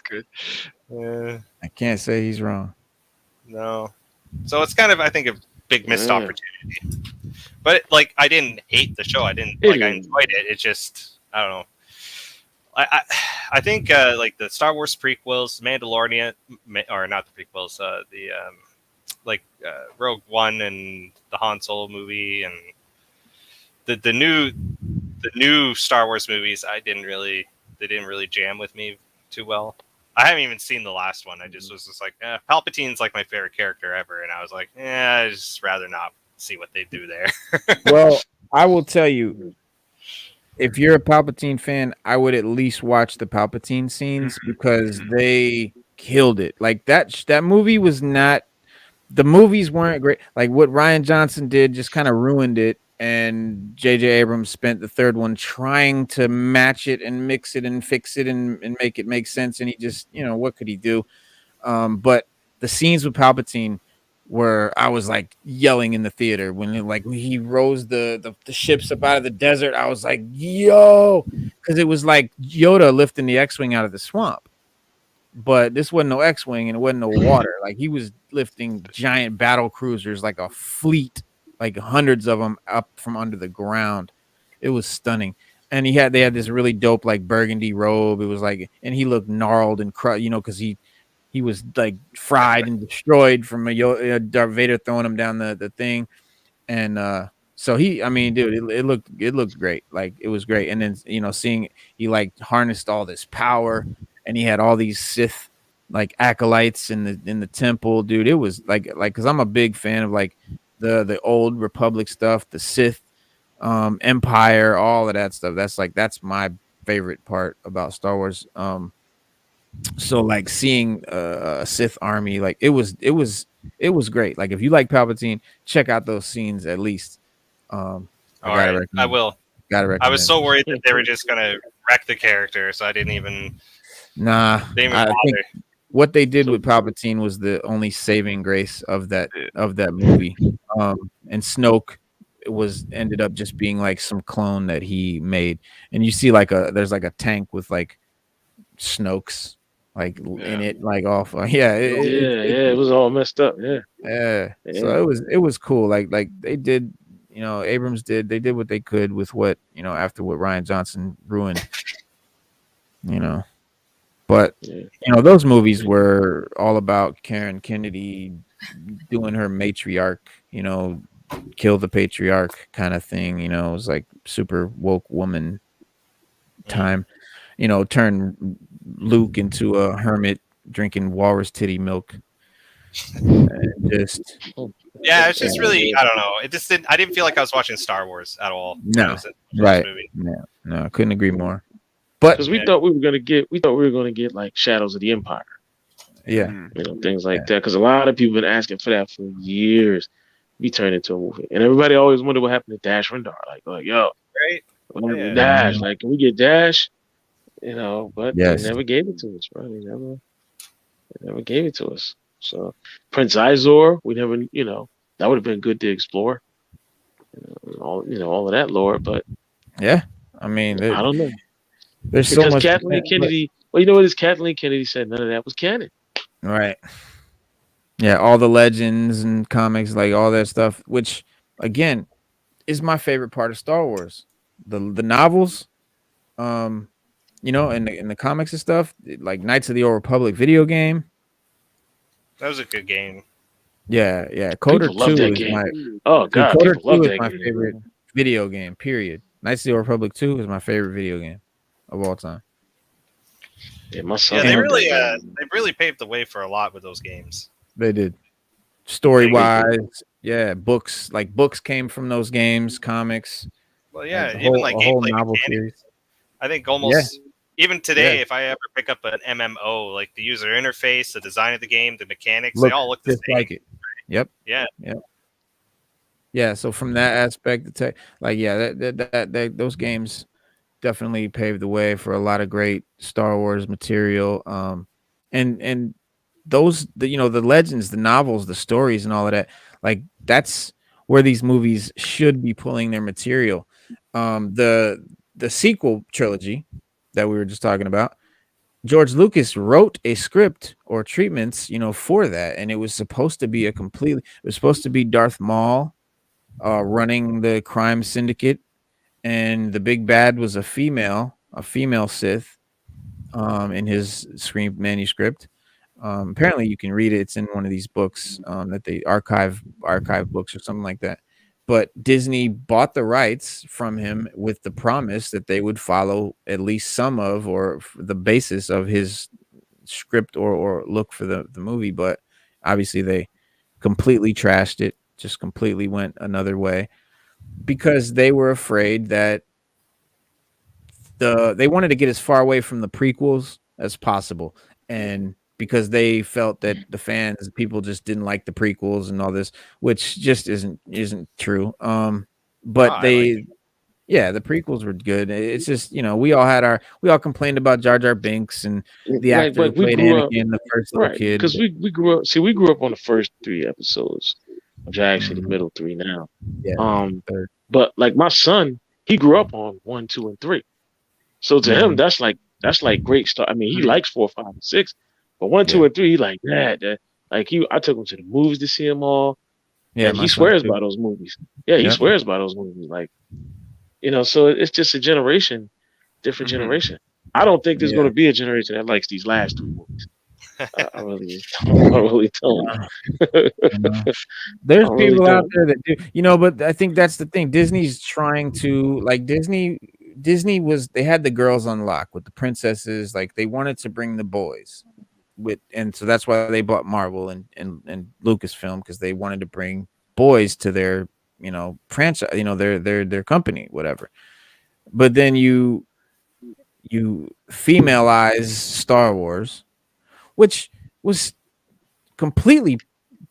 good. I can't say he's wrong. No, so it's kind of, I think, a big missed opportunity. But like, I didn't hate the show. I enjoyed it. It just, I don't know. I think like the Star Wars prequels, Mandalorian, or not the prequels, Rogue One and the Han Solo movie, and the new Star Wars movies, they didn't really jam with me too well. I haven't even seen the last one. I just was just like, Palpatine's like my favorite character ever, and I was like, I just rather not see what they do there. Well, I will tell you, if you're a Palpatine fan, I would at least watch the Palpatine scenes because they killed it. Like that movie was not. The movies weren't great. Like what Rian Johnson did just kind of ruined it, and J.J. Abrams spent the third one trying to match it and mix it and fix it and make it make sense. And he just, what could he do? But the scenes with Palpatine where I was like yelling in the theater when he rose the ships up out of the desert. I was like, yo, because it was like Yoda lifting the X-Wing out of the swamp. But this wasn't no X-Wing and it wasn't no water. Like he was lifting giant battle cruisers, like a fleet, like hundreds of them up from under the ground. It was stunning. And they had this really dope like burgundy robe. It was like, and he looked gnarled and because he was like fried and destroyed from Darth Vader throwing him down the thing. And so dude, it looked great. Like it was great. And then, seeing he like harnessed all this power and he had all these Sith like acolytes in the temple, dude. It was like, cause I'm a big fan of like the old Republic stuff, the Sith, Empire, all of that stuff. That's my favorite part about Star Wars. So like seeing a Sith army, like it was great. Like if you like Palpatine, check out those scenes at least. I will. Gotta recommend. I was so worried that they were just gonna wreck the character, so I didn't even. Nah, didn't even bother. Think what they did with Palpatine was the only saving grace of that movie. And Snoke ended up just being like some clone that he made, and you see there's like a tank with like Snoke's in it, like off. It was all messed up. Yeah. So it was cool. Like they did, Abrams did. They did what they could with what after what Rian Johnson ruined. But those movies were all about Karen Kennedy doing her matriarch, kill the patriarch kind of thing. It was like super woke woman time. turn Luke into a hermit drinking walrus titty milk. And just Yeah, it's just really, I don't know. It just didn't. I didn't feel like I was watching Star Wars at all. When I no, was in right? this movie. No, I couldn't agree more. But Because we thought we were gonna get like Shadows of the Empire, yeah, things like that. Because a lot of people have been asking for that for years. Be turned into a movie, and everybody always wondered what happened to Dash Rendar. Like, yo, Right? what happened to Yeah. Dash? Like, can we get Dash? But Yes. they never gave it to us, bro. They never gave it to us. So Prince Izor, we never, that would have been good to explore. All of that lore, but yeah. I mean, I don't know. there's so Because much. Kathleen Kennedy, well, you know what? This Kathleen Kennedy said none of that was canon. Right. Yeah, all the legends and comics, like all that stuff, which again is my favorite part of Star Wars. The novels, and the comics and stuff, like Knights of the Old Republic video game. That was a good game. Yeah. Coder People love 2 that is game. my Oh God, Coder people love 2 is that my game. favorite video game, period. Knights of the Old Republic 2 is my favorite video game of all time. Yeah, my son. Yeah, they loved really, that game. they really paved the way for a lot with those games. They did. Story wise, books came from those games, comics. Well, yeah, like even like a whole gameplay novel mechanics. series. I think almost even today, if I ever pick up an MMO, like the user interface, the design of the game, the mechanics, they all look the just same. like it. Yep. Yeah. Yeah. So from that aspect, that those games definitely paved the way for a lot of great Star Wars material. And those, the legends, the novels, the stories, and all of that, like that's where these movies should be pulling their material. The sequel trilogy that we were just talking about, George Lucas wrote a script or treatments, for that, and it was supposed to be it was supposed to be Darth Maul running the crime syndicate, and the big bad was a female Sith in his screen manuscript. Apparently you can read it. It's in one of these books that they archive books or something like that. But Disney bought the rights from him with the promise that they would follow at least some of or the basis of his script or look for the movie. But obviously they completely trashed it, just completely went another way because they were afraid that they wanted to get as far away from the prequels as possible. And because they felt that the people just didn't like the prequels and all this, which just isn't true. But the prequels were good. It's just, we all complained about Jar Jar Binks and the actor who played Anakin, the first little kid. Because we grew up on the first 3 episodes, which are actually the middle 3 now. Yeah. But like my son, he grew up on 1, 2, and 3. So to him, that's like great stuff. I mean, he likes 4, 5, and 6. But 1, 2, and 3, he like that. Like I took him to the movies to see them all. Yeah, he swears by those movies. Yeah, he swears by those movies. Like, so it's just a generation, different generation. I don't think there's going to be a generation that likes these last 3 movies. I really don't. There's people out there that do, but I think that's the thing. Disney's trying to Disney they had the girls on lock with the princesses. Like they wanted to bring the boys. And so that's why they bought Marvel and Lucasfilm, because they wanted to bring boys to their franchise, their company, whatever. But then you femalize Star Wars, which was completely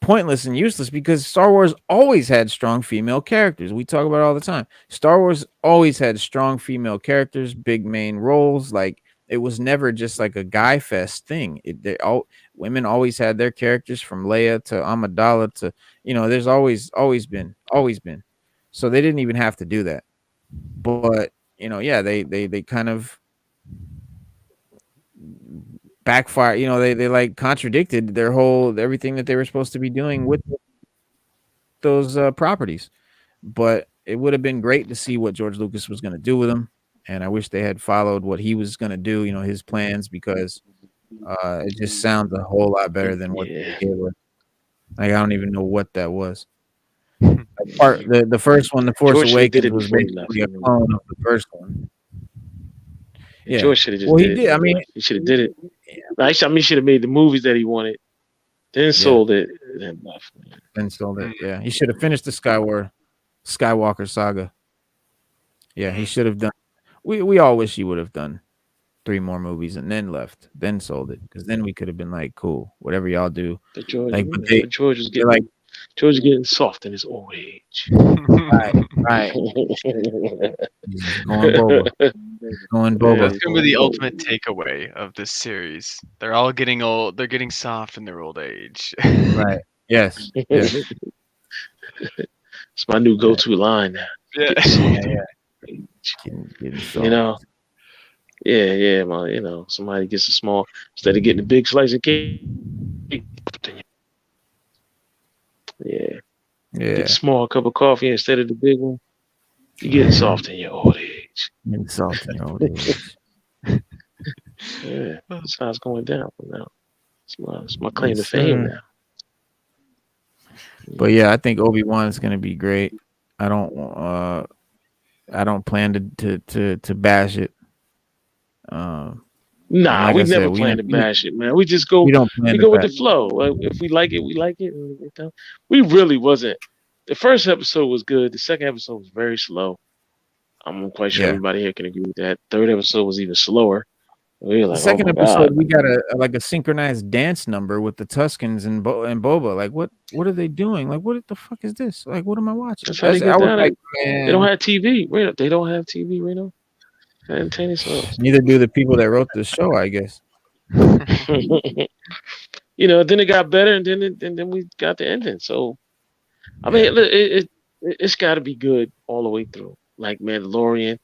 pointless and useless because Star Wars always had strong female characters. We talk about it all the time. Star Wars always had strong female characters, big main roles. Like it was never just like a guy fest thing. Women always had their characters, from Leia to Amidala to, there's always been. So they didn't even have to do that. But, they kind of backfire. They like contradicted everything that they were supposed to be doing with those properties. But it would have been great to see what George Lucas was going to do with them. And I wish they had followed what he was going to do, his plans, because it just sounds a whole lot better than what they gave us. Like, I don't even know what that was. The first one, The Force Awakens, was basically a clone of the first one. Yeah. George should have just Well, he did it. did. I mean, He should have did it. I mean, he should have made the movies that he wanted, then sold it, then left. then sold it. Yeah, he should have finished the Skywalker saga. Yeah, he should have done. We all wish he would have done 3 more movies and then left, then sold it, because then we could have been like, cool, whatever y'all do. But George, Like, but but George was getting like, George was getting soft in his old age. right. Going Boba. Going Boba. That's gonna be the ultimate takeaway of this series. They're all getting old. They're getting soft in their old age. Right. Yes. Yes. It's my new go-to line now. Yeah. Getting You know. Yeah, man. You know, somebody gets a small instead of getting a big slice of cake. Yeah. Get a small cup of coffee instead of the big one. You get soft in your old age. Getting soft in your old age. Yeah, that's how it's going down from now. It's my claim to fame now. But yeah, I think Obi-Wan is gonna be great. I don't plan to bash it. Nah, like we I said, never plan to bash it, man. We just go. We go with the flow. Like, if we like it, we like it. And, we really wasn't. The first episode was good. The second episode was very slow. I'm quite sure everybody here can agree with that. Third episode was even slower. We were like, the second episode, we got a synchronized dance number with the Tuskens and Boba. Like, what are they doing? Like, what the fuck is this? Like, what am I watching? That's how they get down. Like, they don't have TV. They don't have TV, Reno. Neither do the people that wrote the show, I guess. You know, then it got better, and then we got the ending. So, I mean, it's got to be good all the way through. Like Mandalorian.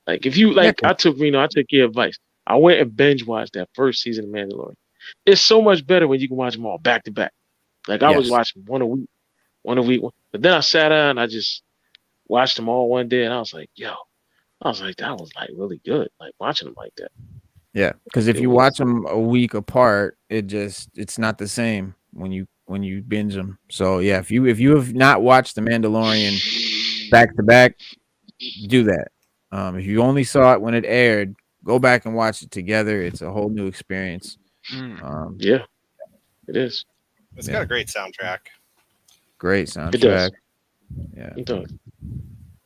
Like, if you like, I took your advice. I went and binge watched that first season of Mandalorian. It's so much better when you can watch them all back to back. Like, I was watching one a week. But then I sat down and I just watched them all one day, and I was like, that was like really good. Like, watching them like that. Yeah, because if you watch them a week apart, it's not the same when you binge them. So yeah, if you have not watched the Mandalorian back to back, do that. If you only saw it when it aired, go back and watch it together. It's a whole new experience. Yeah, it is. It's got a great soundtrack. Great soundtrack. It does. Yeah. It does.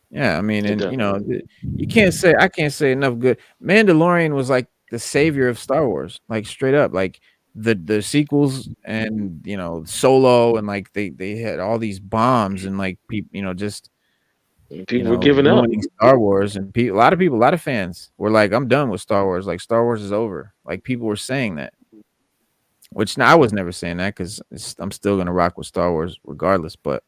Yeah, I mean, and you know, I can't say enough good. Mandalorian was like the savior of Star Wars, like straight up. Like the sequels and, you know, Solo, and like they had all these bombs, and like people, you know, just people were giving up Star Wars, and a lot of fans were like, I'm done with Star Wars. Like, Star Wars is over. Like, people were saying that, which I was never saying that, because I'm still gonna rock with Star Wars regardless. But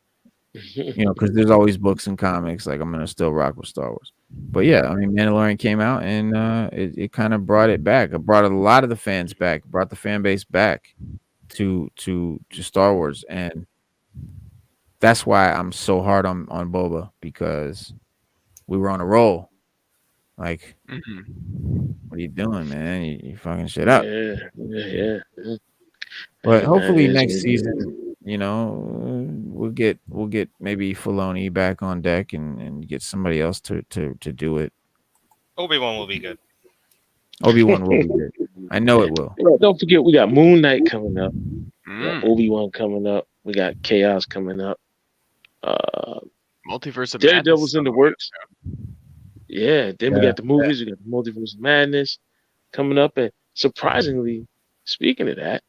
you know, because there's always books and comics. Like, I'm gonna still rock with Star Wars. But yeah, I mean, Mandalorian came out, and it kind of brought it back. It brought a lot of the fans back. Brought the fan base back to Star Wars, and that's why I'm so hard on Boba, because we were on a roll. Like, what are you doing, man? You fucking shit up. Yeah. But hopefully next season, you know, we'll get maybe Filoni back on deck and get somebody else to do it. Obi-Wan will be good. Obi-Wan will be good. I know it will. Don't forget, we got Moon Knight coming up. We got Obi-Wan coming up. We got Chaos coming up. Multiverse of Daredevil's in the works. Yeah, then we got the movies. We got the Multiverse of Madness coming up. And surprisingly, speaking of that,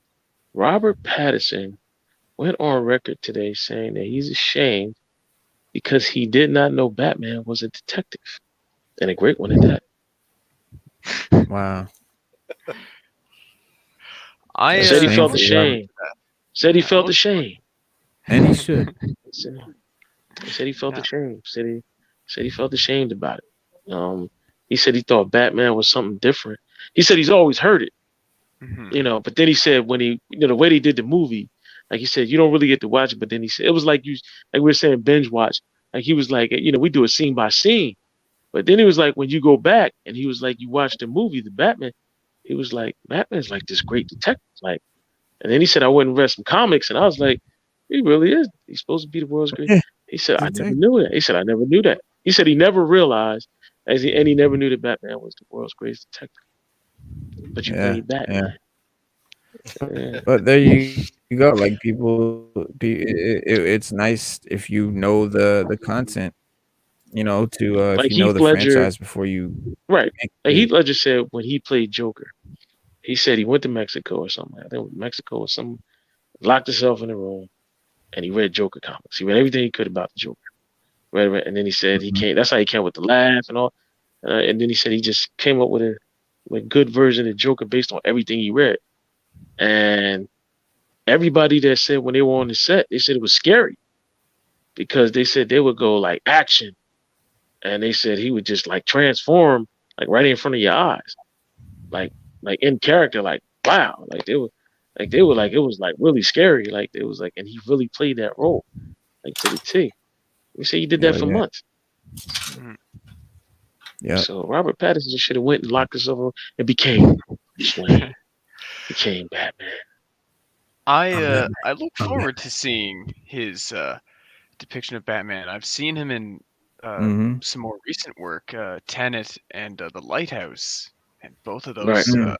Robert Pattinson went on record today saying that he's ashamed because he did not know Batman was a detective, and a great one at that. Wow. I said he felt ashamed. Said he felt ashamed. And he should. He said he felt ashamed. Said he felt ashamed about it. He said he thought Batman was something different. He said he's always heard it. You know, but then he said when he, you know, the way they did the movie, like he said, you don't really get to watch it. But then he said it was like we were saying binge watch. Like, he was like, you know, we do it scene by scene. But then he was like, when you go back and he was like, you watch the movie, the Batman, he was like, Batman's like this great detective. Like, and then he said, I went and read some comics, and I was like, he really is. He's supposed to be the world's great. He said, I never knew that. He said, I never knew that. He said he never realized And he never knew that Batman was the world's greatest detective. But you played Batman. Yeah. But there you go. Like it's nice if you know the content, you know, to if Like you know Heath the Ledger, franchise before you right? make Like it. Heath Ledger said when he played Joker, he said he went to Mexico or something. I think Mexico or something. Locked himself in a room and he read Joker comics. He read everything he could about the Joker. Read, and then he said he came. That's how he came with the laugh and all. And then he said he just came up with a good version of Joker based on everything he read. And everybody that said when they were on the set, they said it was scary because they said they would go like action, and they said he would just like transform like right in front of your eyes, like in character, like wow, they were like it was like really scary, like it was like, and he really played that role like to the T. We say he did that for months. Yeah. So Robert Pattinson should have went and locked himself up and became Batman. I look forward to seeing his depiction of Batman. I've seen him in some more recent work, Tenet and The Lighthouse, and both of those. The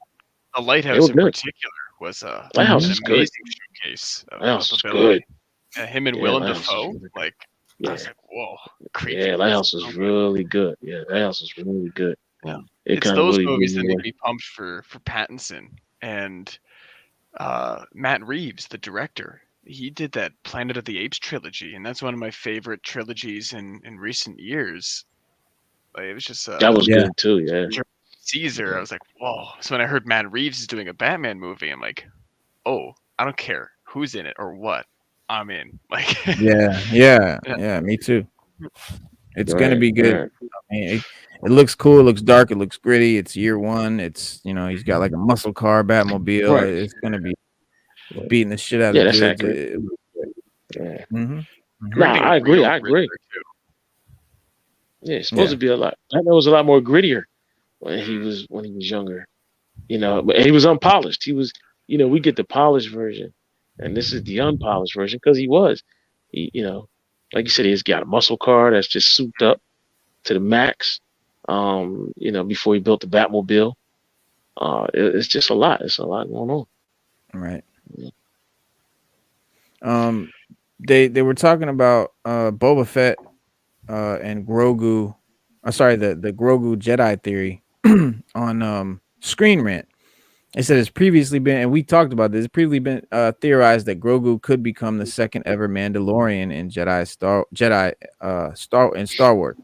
Lighthouse in particular was an amazing showcase of ability. Him and Willem Dafoe, like I was like, whoa, creepy. Yeah, Lighthouse was really good. Yeah, Lighthouse was really good. Yeah, it's those movies that make me pumped for Pattinson. And Matt Reeves, the director, he did that Planet of the Apes trilogy, and that's one of my favorite trilogies in recent years. Like, it was just that was good too. Yeah, Caesar. I was like, whoa. So when I heard Matt Reeves is doing a Batman movie, I'm like, oh, I don't care who's in it or what, I'm in. Like, yeah, me too. It's gonna be good. I mean, it looks cool. It looks dark. It looks gritty. It's year one. It's, you know, he's got like a muscle car, Batmobile. Right. It's gonna be beating the shit out of dudes. Accurate. Nah, I agree. Yeah, it's supposed to be a lot. Batman was a lot more grittier when he was younger. You know, but he was unpolished. He was, you know, we get the polished version, and this is the unpolished version because he, you know, like you said, he's got a muscle car that's just souped up to the max. You know, before he built the Batmobile, it's just a lot. It's a lot going on. Right. They were talking about Boba Fett and Grogu. Sorry, the Grogu Jedi theory on Screen Rant. It said it's previously been, and we talked about this, it's previously been theorized that Grogu could become the second ever Mandalorian in Star Wars.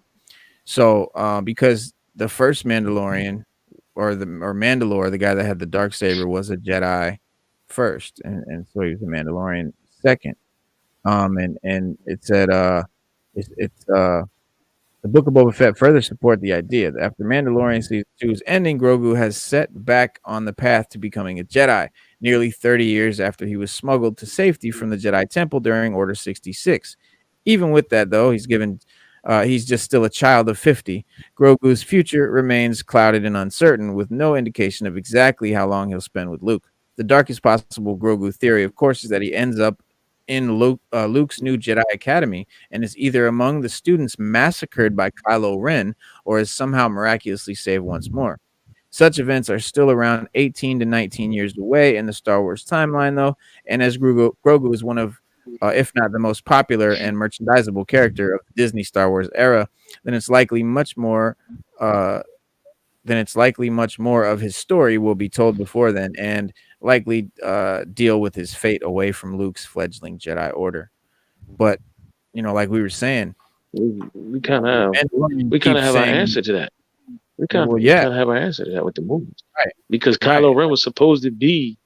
So because the first Mandalorian or Mandalore, the guy that had the Darksaber, was a Jedi first, and so he was a Mandalorian second. And it said it's the Book of Boba Fett further support the idea that after Mandalorian Season 2's ending, Grogu has set back on the path to becoming a Jedi, nearly 30 years after he was smuggled to safety from the Jedi Temple during Order 66. Even with that, though, he's just still a child of 50. Grogu's future remains clouded and uncertain, with no indication of exactly how long he'll spend with Luke. The darkest possible Grogu theory, of course, is that he ends up in Luke's new Jedi Academy and is either among the students massacred by Kylo Ren or is somehow miraculously saved once more. Such events are still around 18 to 19 years away in the Star Wars timeline, though, and as Grogu is one of, if not the most popular and merchandisable character of the Disney Star Wars era, then it's likely much more of his story will be told before then, and likely deal with his fate away from Luke's fledgling Jedi Order. But, you know, like we were saying, we kind of have our answer to that. We kind of have our answer to that with the movies, right? Because Kylo Ren was supposed to be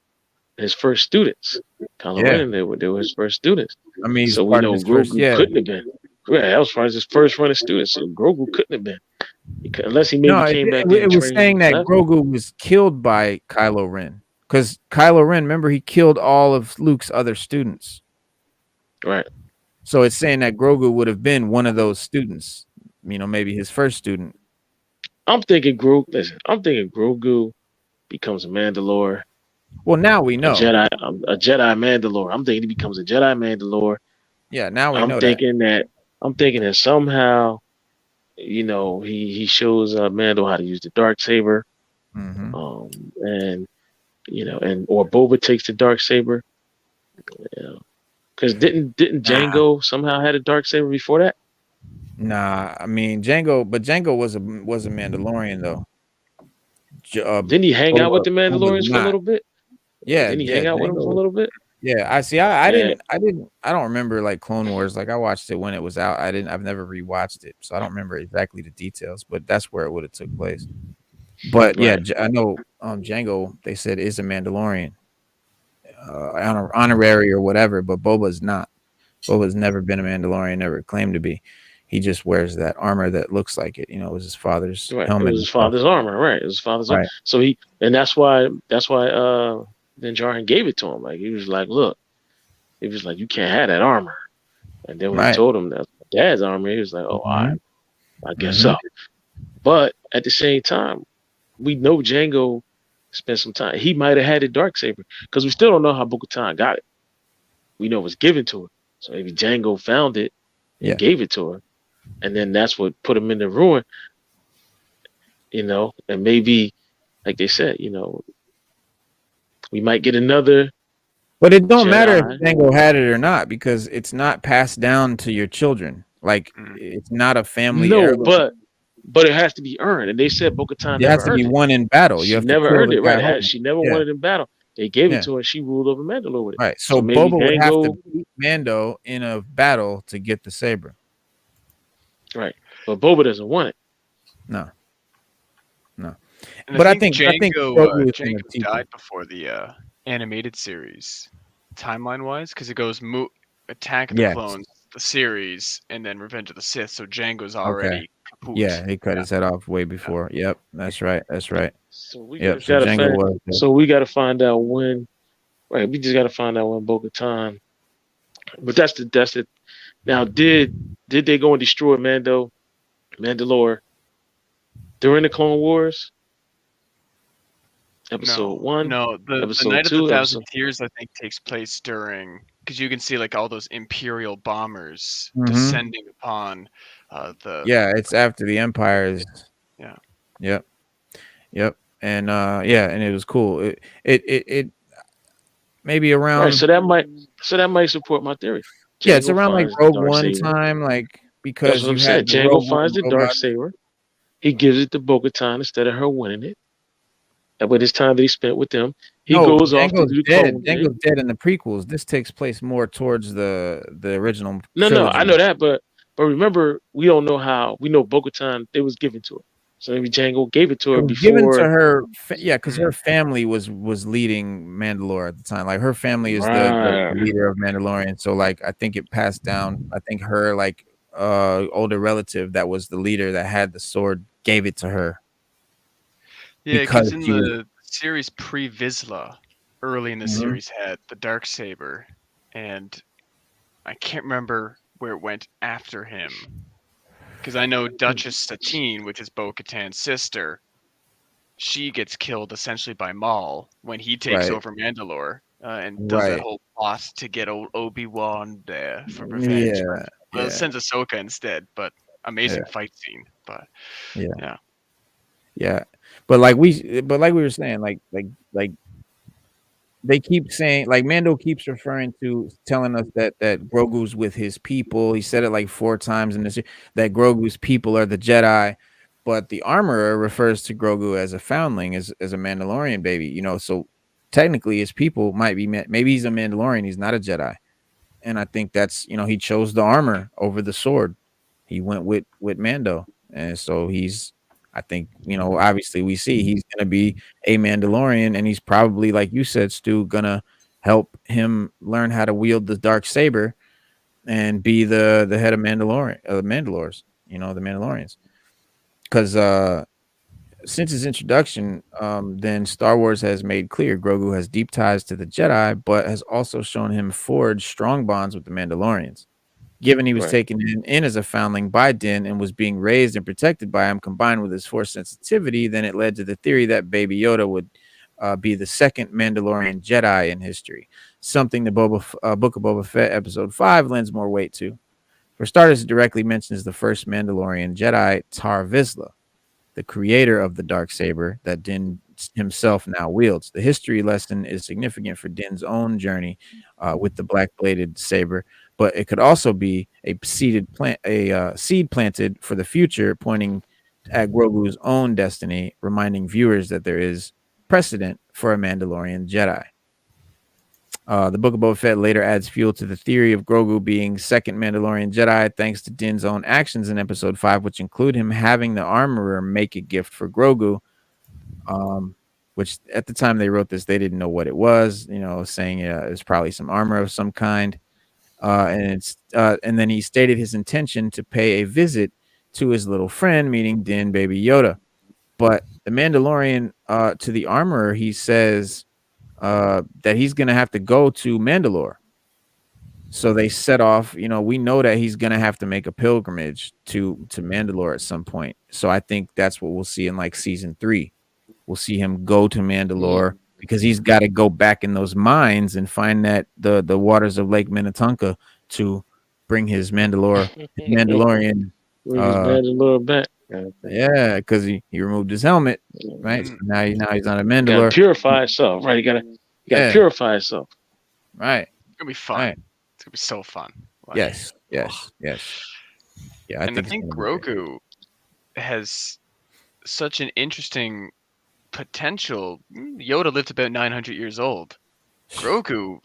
his first students. Kylo Ren and they were his first students. I mean, so we know Grogu couldn't have been. Yeah, that was part of his first run of students. So Grogu couldn't have been. Unless he maybe came back. It was saying that Grogu was killed by Kylo Ren. Because Kylo Ren, remember, he killed all of Luke's other students. Right. So it's saying that Grogu would have been one of those students. You know, maybe his first student. I'm thinking Grogu becomes a Mandalore. Well, now we know. A Jedi Mandalore. I'm thinking he becomes a Jedi Mandalore. Yeah, now we know I'm thinking that somehow he shows Mando how to use the dark saber, Mm-hmm. and or Boba takes the dark saber, because didn't Django somehow had a dark saber before that? Nah, I mean Django was a Mandalorian though. Didn't he hang out with the Boba's Mandalorians for a not. little bit? Yeah, Didn't he yeah, hang out with them for a Django. little bit? Yeah, I see. I Yeah. don't remember like Clone Wars. Like I watched it when it was out. I've never rewatched it, so I don't remember exactly the details. But that's where it would have took place. But yeah, Right. I know Django. They said is a Mandalorian, honorary or whatever. But Boba's not. Boba's never been a Mandalorian. Never claimed to be. He just wears that armor that looks like it. You know, it was his father's Right. helmet. It was his father's armor. Right. It was his father's armor. Right. So that's why then Jarhan gave it to him. Like he was like, look, he was like, you can't have that armor. And then when he told him that's dad's armor, he was like, oh, all right, I guess so. But at the same time, we know Django spent some time. He might have had a dark saber because we still don't know how Bo-Katan got it. We know it was given to her. So maybe Django found it and gave it to her. And then that's what put him in the ruin. And maybe, like they said, we might get another. But it don't matter if Django had it or not because it's not passed down to your children. Like it's not a family heirloom. But it has to be earned. And they said Bo-Katan it has to be won in battle. You have never to earned it. Right. She never won it in battle. They gave it to her and she ruled over Mandalore with it. Right. So Boba would have to beat Mando in a battle to get the saber. Right. But Boba doesn't want it. No. And I think Django died before the animated series, timeline-wise, because it goes Attack of the Clones, the series, and then Revenge of the Sith. So Django's already kaput. Yeah, he cut his head off way before. Yep, that's right. So we got to find out when. Right, we just got to find out when Bo-Katan. But that's it. Now, did they go and destroy Mandalore during the Clone Wars? Episode 1. No, the Night of the Thousand Tears I think takes place during, because you can see like all those Imperial bombers descending upon the. Yeah, it's after the Empire is. Yeah. Yep. And and it was cool. It maybe around. Right, so that might support my theory. Django it's around like Rogue One time, like because you had Django finds the dark saber. He gives it to Bo-Katan instead of her winning it. And with his time that he spent with them, he goes off to do Django's dead in the prequels. This takes place more towards the original. No, I know that, but remember, we don't know how. We know Bo-Katan, it was given to her. So maybe Django gave it to her before. Given to her, because her family was leading Mandalore at the time. Like her family is the leader of Mandalorian. So like I think it passed down. I think her like older relative that was the leader that had the sword gave it to her. Yeah, because in the series pre-Vizsla, early in the series had the Darksaber, and I can't remember where it went after him. Because I know Duchess Satine, which is Bo-Katan's sister, she gets killed essentially by Maul when he takes over Mandalore and does that whole plot to get old Obi-Wan there for revenge. Sends Ahsoka instead, but amazing fight scene. But yeah. But like we were saying, like they keep saying, like Mando keeps referring to telling us that Grogu's with his people. He said it like 4 times in this, that Grogu's people are the Jedi, but the armorer refers to Grogu as a foundling, as a Mandalorian baby. So technically his people might be maybe he's a Mandalorian, he's not a Jedi, and I think that's he chose the armor over the sword. He went with Mando, and so he's. I think, obviously we see he's going to be a Mandalorian, and he's probably, like you said, Stu, going to help him learn how to wield the dark saber and be the head of Mandalores, the Mandalorians. Because since his introduction, then Star Wars has made clear Grogu has deep ties to the Jedi, but has also shown him forge strong bonds with the Mandalorians. Given he was taken in as a foundling by Din and was being raised and protected by him, combined with his force sensitivity, then it led to the theory that Baby Yoda would be the second Mandalorian Jedi in history, something the Book of Boba Fett episode 5 lends more weight to. For starters, it directly mentions the first Mandalorian Jedi, Tar Vizsla, the creator of the Darksaber that Din himself now wields. The history lesson is significant for Din's own journey with the black-bladed saber, but it could also be a seed planted for the future, pointing at Grogu's own destiny, reminding viewers that there is precedent for a Mandalorian Jedi. The Book of Boba Fett later adds fuel to the theory of Grogu being second Mandalorian Jedi thanks to Din's own actions in Episode 5, which include him having the Armorer make a gift for Grogu, which at the time they wrote this, they didn't know what it was, saying it was probably some armor of some kind. And then he stated his intention to pay a visit to his little friend, meaning Din Baby Yoda. But the Mandalorian, to the Armorer, he says that he's going to have to go to Mandalore. So they set off, we know that he's going to have to make a pilgrimage to Mandalore at some point. So I think that's what we'll see in like season 3. We'll see him go to Mandalore because he's got to go back in those mines and find that the waters of Lake Minnetonka to bring his Mandalorian. Bring his Mandalore back. Yeah, because he removed his helmet, right? So now he's on a Mandalore. Gotta purify itself, right? You gotta purify itself. Right. It's gonna be fun. Right. It's gonna be so fun. Like, Yes. Yeah, I think Grogu has such an interesting potential. Yoda lived about 900 years old. Grogu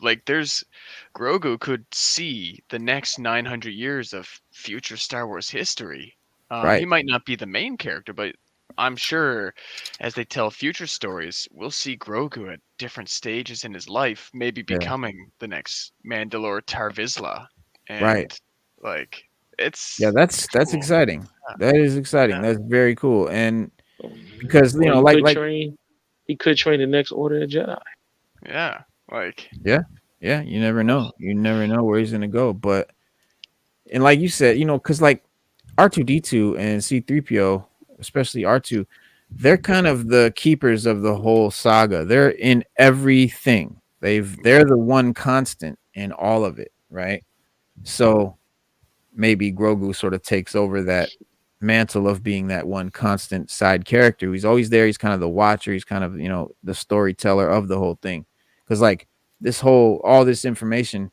could see the next 900 years of future Star Wars history. Right. He might not be the main character, but I'm sure as they tell future stories, we'll see Grogu at different stages in his life, maybe becoming the next Mandalore Tar Vizsla. And Right. like it's that's cool. exciting. That is exciting. Yeah. That's very cool. And because he could train the next Order of Jedi. Yeah. Like yeah, you never know. You never know where he's gonna go. But and like you said, because like R2D2 and C3PO, especially R2, they're kind of the keepers of the whole saga. They're in everything. They're the one constant in all of it, right? So maybe Grogu sort of takes over that mantle of being that one constant side character. He's always there. He's kind of the watcher. He's kind of, the storyteller of the whole thing. Because like all this information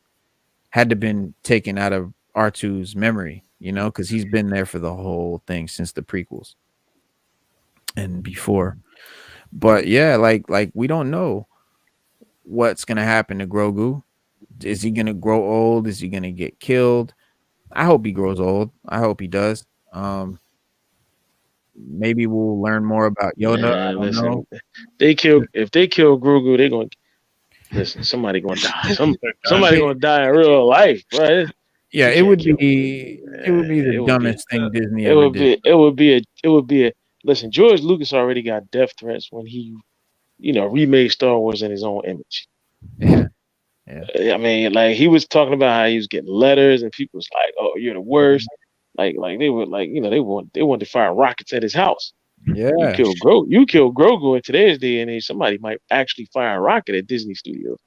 had to been taken out of R2's memory, because he's been there for the whole thing since the prequels and before. But yeah, like we don't know what's gonna happen to Grogu. Is he gonna grow old? Is he gonna get killed? I hope he grows old. I hope he does. Maybe we'll learn more about Yoda. I don't know. If they kill Grogu, they're gonna listen. Somebody gonna die. Somebody gonna die in real life, right? Yeah, it would be the dumbest thing Disney ever did. It would be a. Listen, George Lucas already got death threats when he, remade Star Wars in his own image. Yeah. I mean, like he was talking about how he was getting letters and people was like, "Oh, you're the worst." Like they were like, they wanted to fire rockets at his house. Yeah. You kill Grogu in today's day and age, somebody might actually fire a rocket at Disney Studios.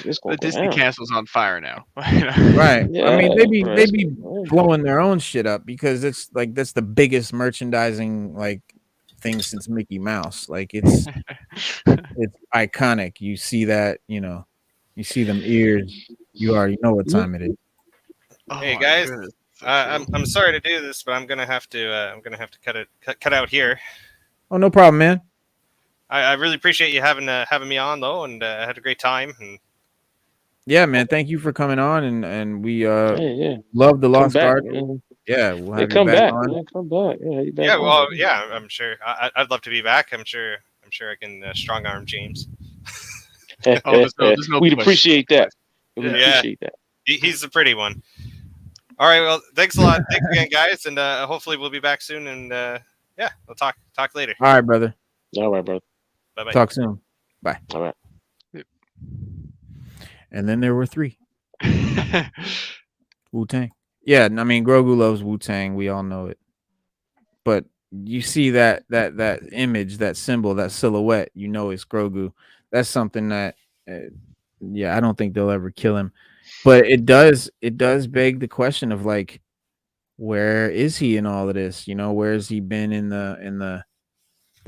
Like, the Disney castle's on fire now. Right. Yeah, I mean, they be blowing their own shit up because it's like that's the biggest merchandising like thing since Mickey Mouse. Like it's iconic. You see that, you see them ears, you already know what time it is. Hey guys, I'm sorry to do this, but I'm gonna have to cut out here. Oh, no problem, man. I really appreciate you having me on though, and I had a great time. And yeah, man, thank you for coming on, and we love the Lost Guardian. Yeah, we'll have come you back back. on. Man, come back. I'm sure. I'd love to be back. I'm sure I can strong arm James. There's no We'd appreciate that. Appreciate that. He's the pretty one. All right. Well, thanks a lot. Thanks again, guys, and hopefully we'll be back soon. And we'll talk later. All right, brother. All right, brother. Bye. Talk soon. Bye. All right. And then there were 3. Wu-Tang. Yeah, I mean Grogu loves Wu-Tang. We all know it. But you see that image, that symbol, that silhouette, it's Grogu. That's something that I don't think they'll ever kill him. But it does beg the question of like, where is he in all of this? Where has he been in the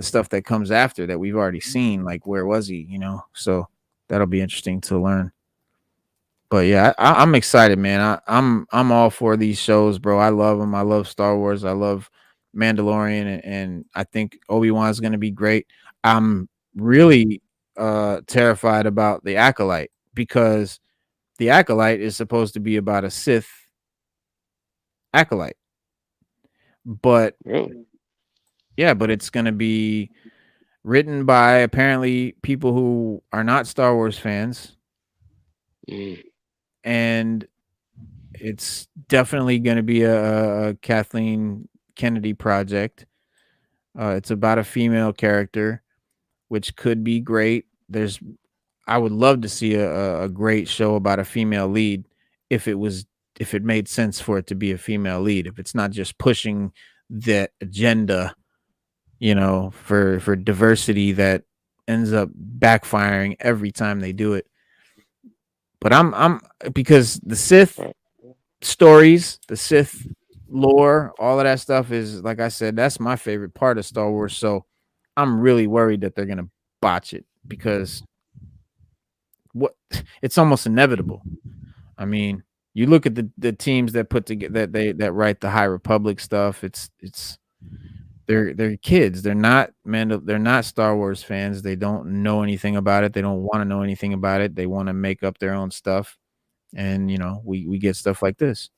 stuff that comes after that we've already seen? Like, where was he? So that'll be interesting to learn. But yeah, I'm excited, man. I'm all for these shows, bro. I love them. I love Star Wars. I love Mandalorian, and I think Obi-Wan is going to be great. I'm really terrified about the Acolyte, because the Acolyte is supposed to be about a Sith acolyte, but Really? yeah, but it's going to be written by apparently people who are not Star Wars fans. And it's definitely going to be a Kathleen Kennedy project. It's about a female character, which could be great. I would love to see a great show about a female lead if it made sense for it to be a female lead. If it's not just pushing that agenda, for diversity that ends up backfiring every time they do it. But I'm because the Sith stories, the Sith lore, all of that stuff is, like I said, that's my favorite part of Star Wars. So I'm really worried that they're gonna botch it, because it's almost inevitable. I mean, you look at the teams that put together that write the High Republic stuff. They're kids. They're not Star Wars fans. They don't know anything about it. They don't want to know anything about it. They want to make up their own stuff. And we get stuff like this.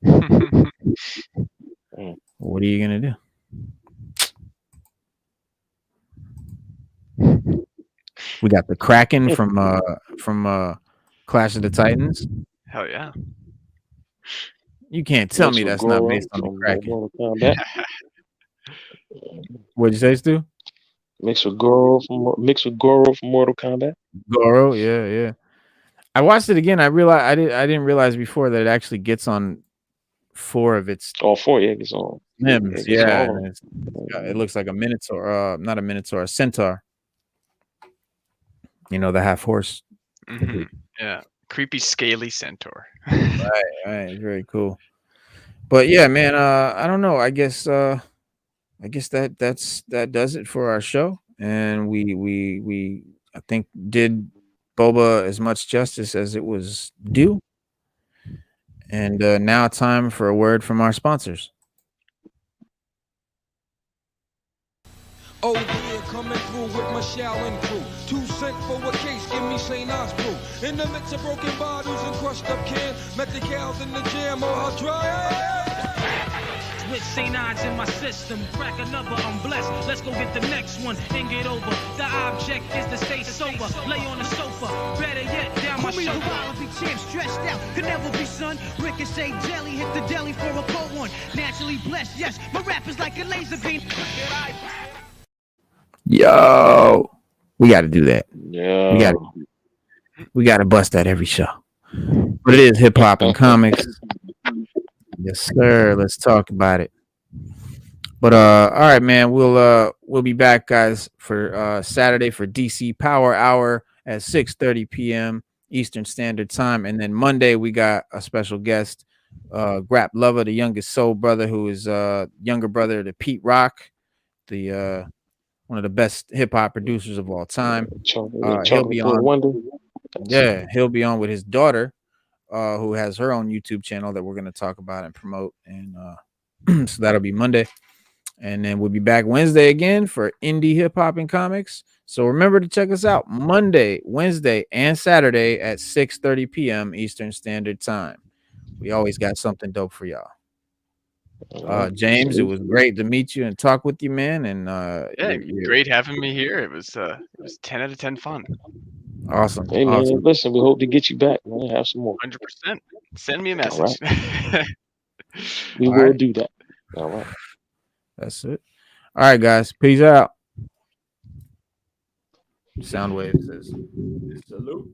What are you gonna do? We got the Kraken from Clash of the Titans. Hell yeah. You can't tell me that's not based on the Kraken. What'd you say, Stu? Mixed with Goro from Mortal Kombat. Goro, yeah. I watched it again. I didn't realize before that it actually gets on 4 of its. All 4, yeah, gets on. Limbs, yeah. It looks like a Minotaur, not a Minotaur, a Centaur. The half horse. Mm-hmm. Yeah, creepy, scaly centaur. Right, very cool. But yeah, man, I don't know. I guess that does it for our show, and we I think did Boba as much justice as it was due. And now time for a word from our sponsors. Oh yeah, coming through with Michelle and crew. 2 cents for a case, give me St. Anne's brew. In the midst of broken bottles and crushed up cans, met the cows in the jam, or I'll try with St. Anne's in my system, crack another, I'm blessed. Let's go get the next one and get over. The object is to stay sober, lay on the sofa, better yet, down my shoulder. Be champ, stressed out, could never be son. Ricochet jelly, hit the deli for a cold one. Naturally blessed, yes, my rap is like a laser beam. Yo, we got to do that. Yeah, we got to bust that every show. But it is hip hop and comics. Yes, sir. Let's talk about it. But all right, man. We'll be back, guys, for Saturday for DC Power Hour at 6:30 p.m. Eastern Standard Time, and then Monday we got a special guest, Grap Lover, the youngest soul brother, who is younger brother to Pete Rock, the one of the best hip hop producers of all time. He'll be on. Yeah, he'll be on with his daughter, who has her own YouTube channel that we're going to talk about and promote. And so that'll be Monday. And then we'll be back Wednesday again for indie hip hop and comics. So remember to check us out Monday, Wednesday, and Saturday at 6:30 p.m. Eastern Standard Time. We always got something dope for y'all. James, it was great to meet you and talk with you, man. And great having me here. It was 10 out of 10 fun. Awesome. Hey man, awesome. Listen, we hope to get you back, man. Have some more. 100%. Send me a message. Right. We will do that. All right. That's it. All right, guys. Peace out. Soundwave says salute.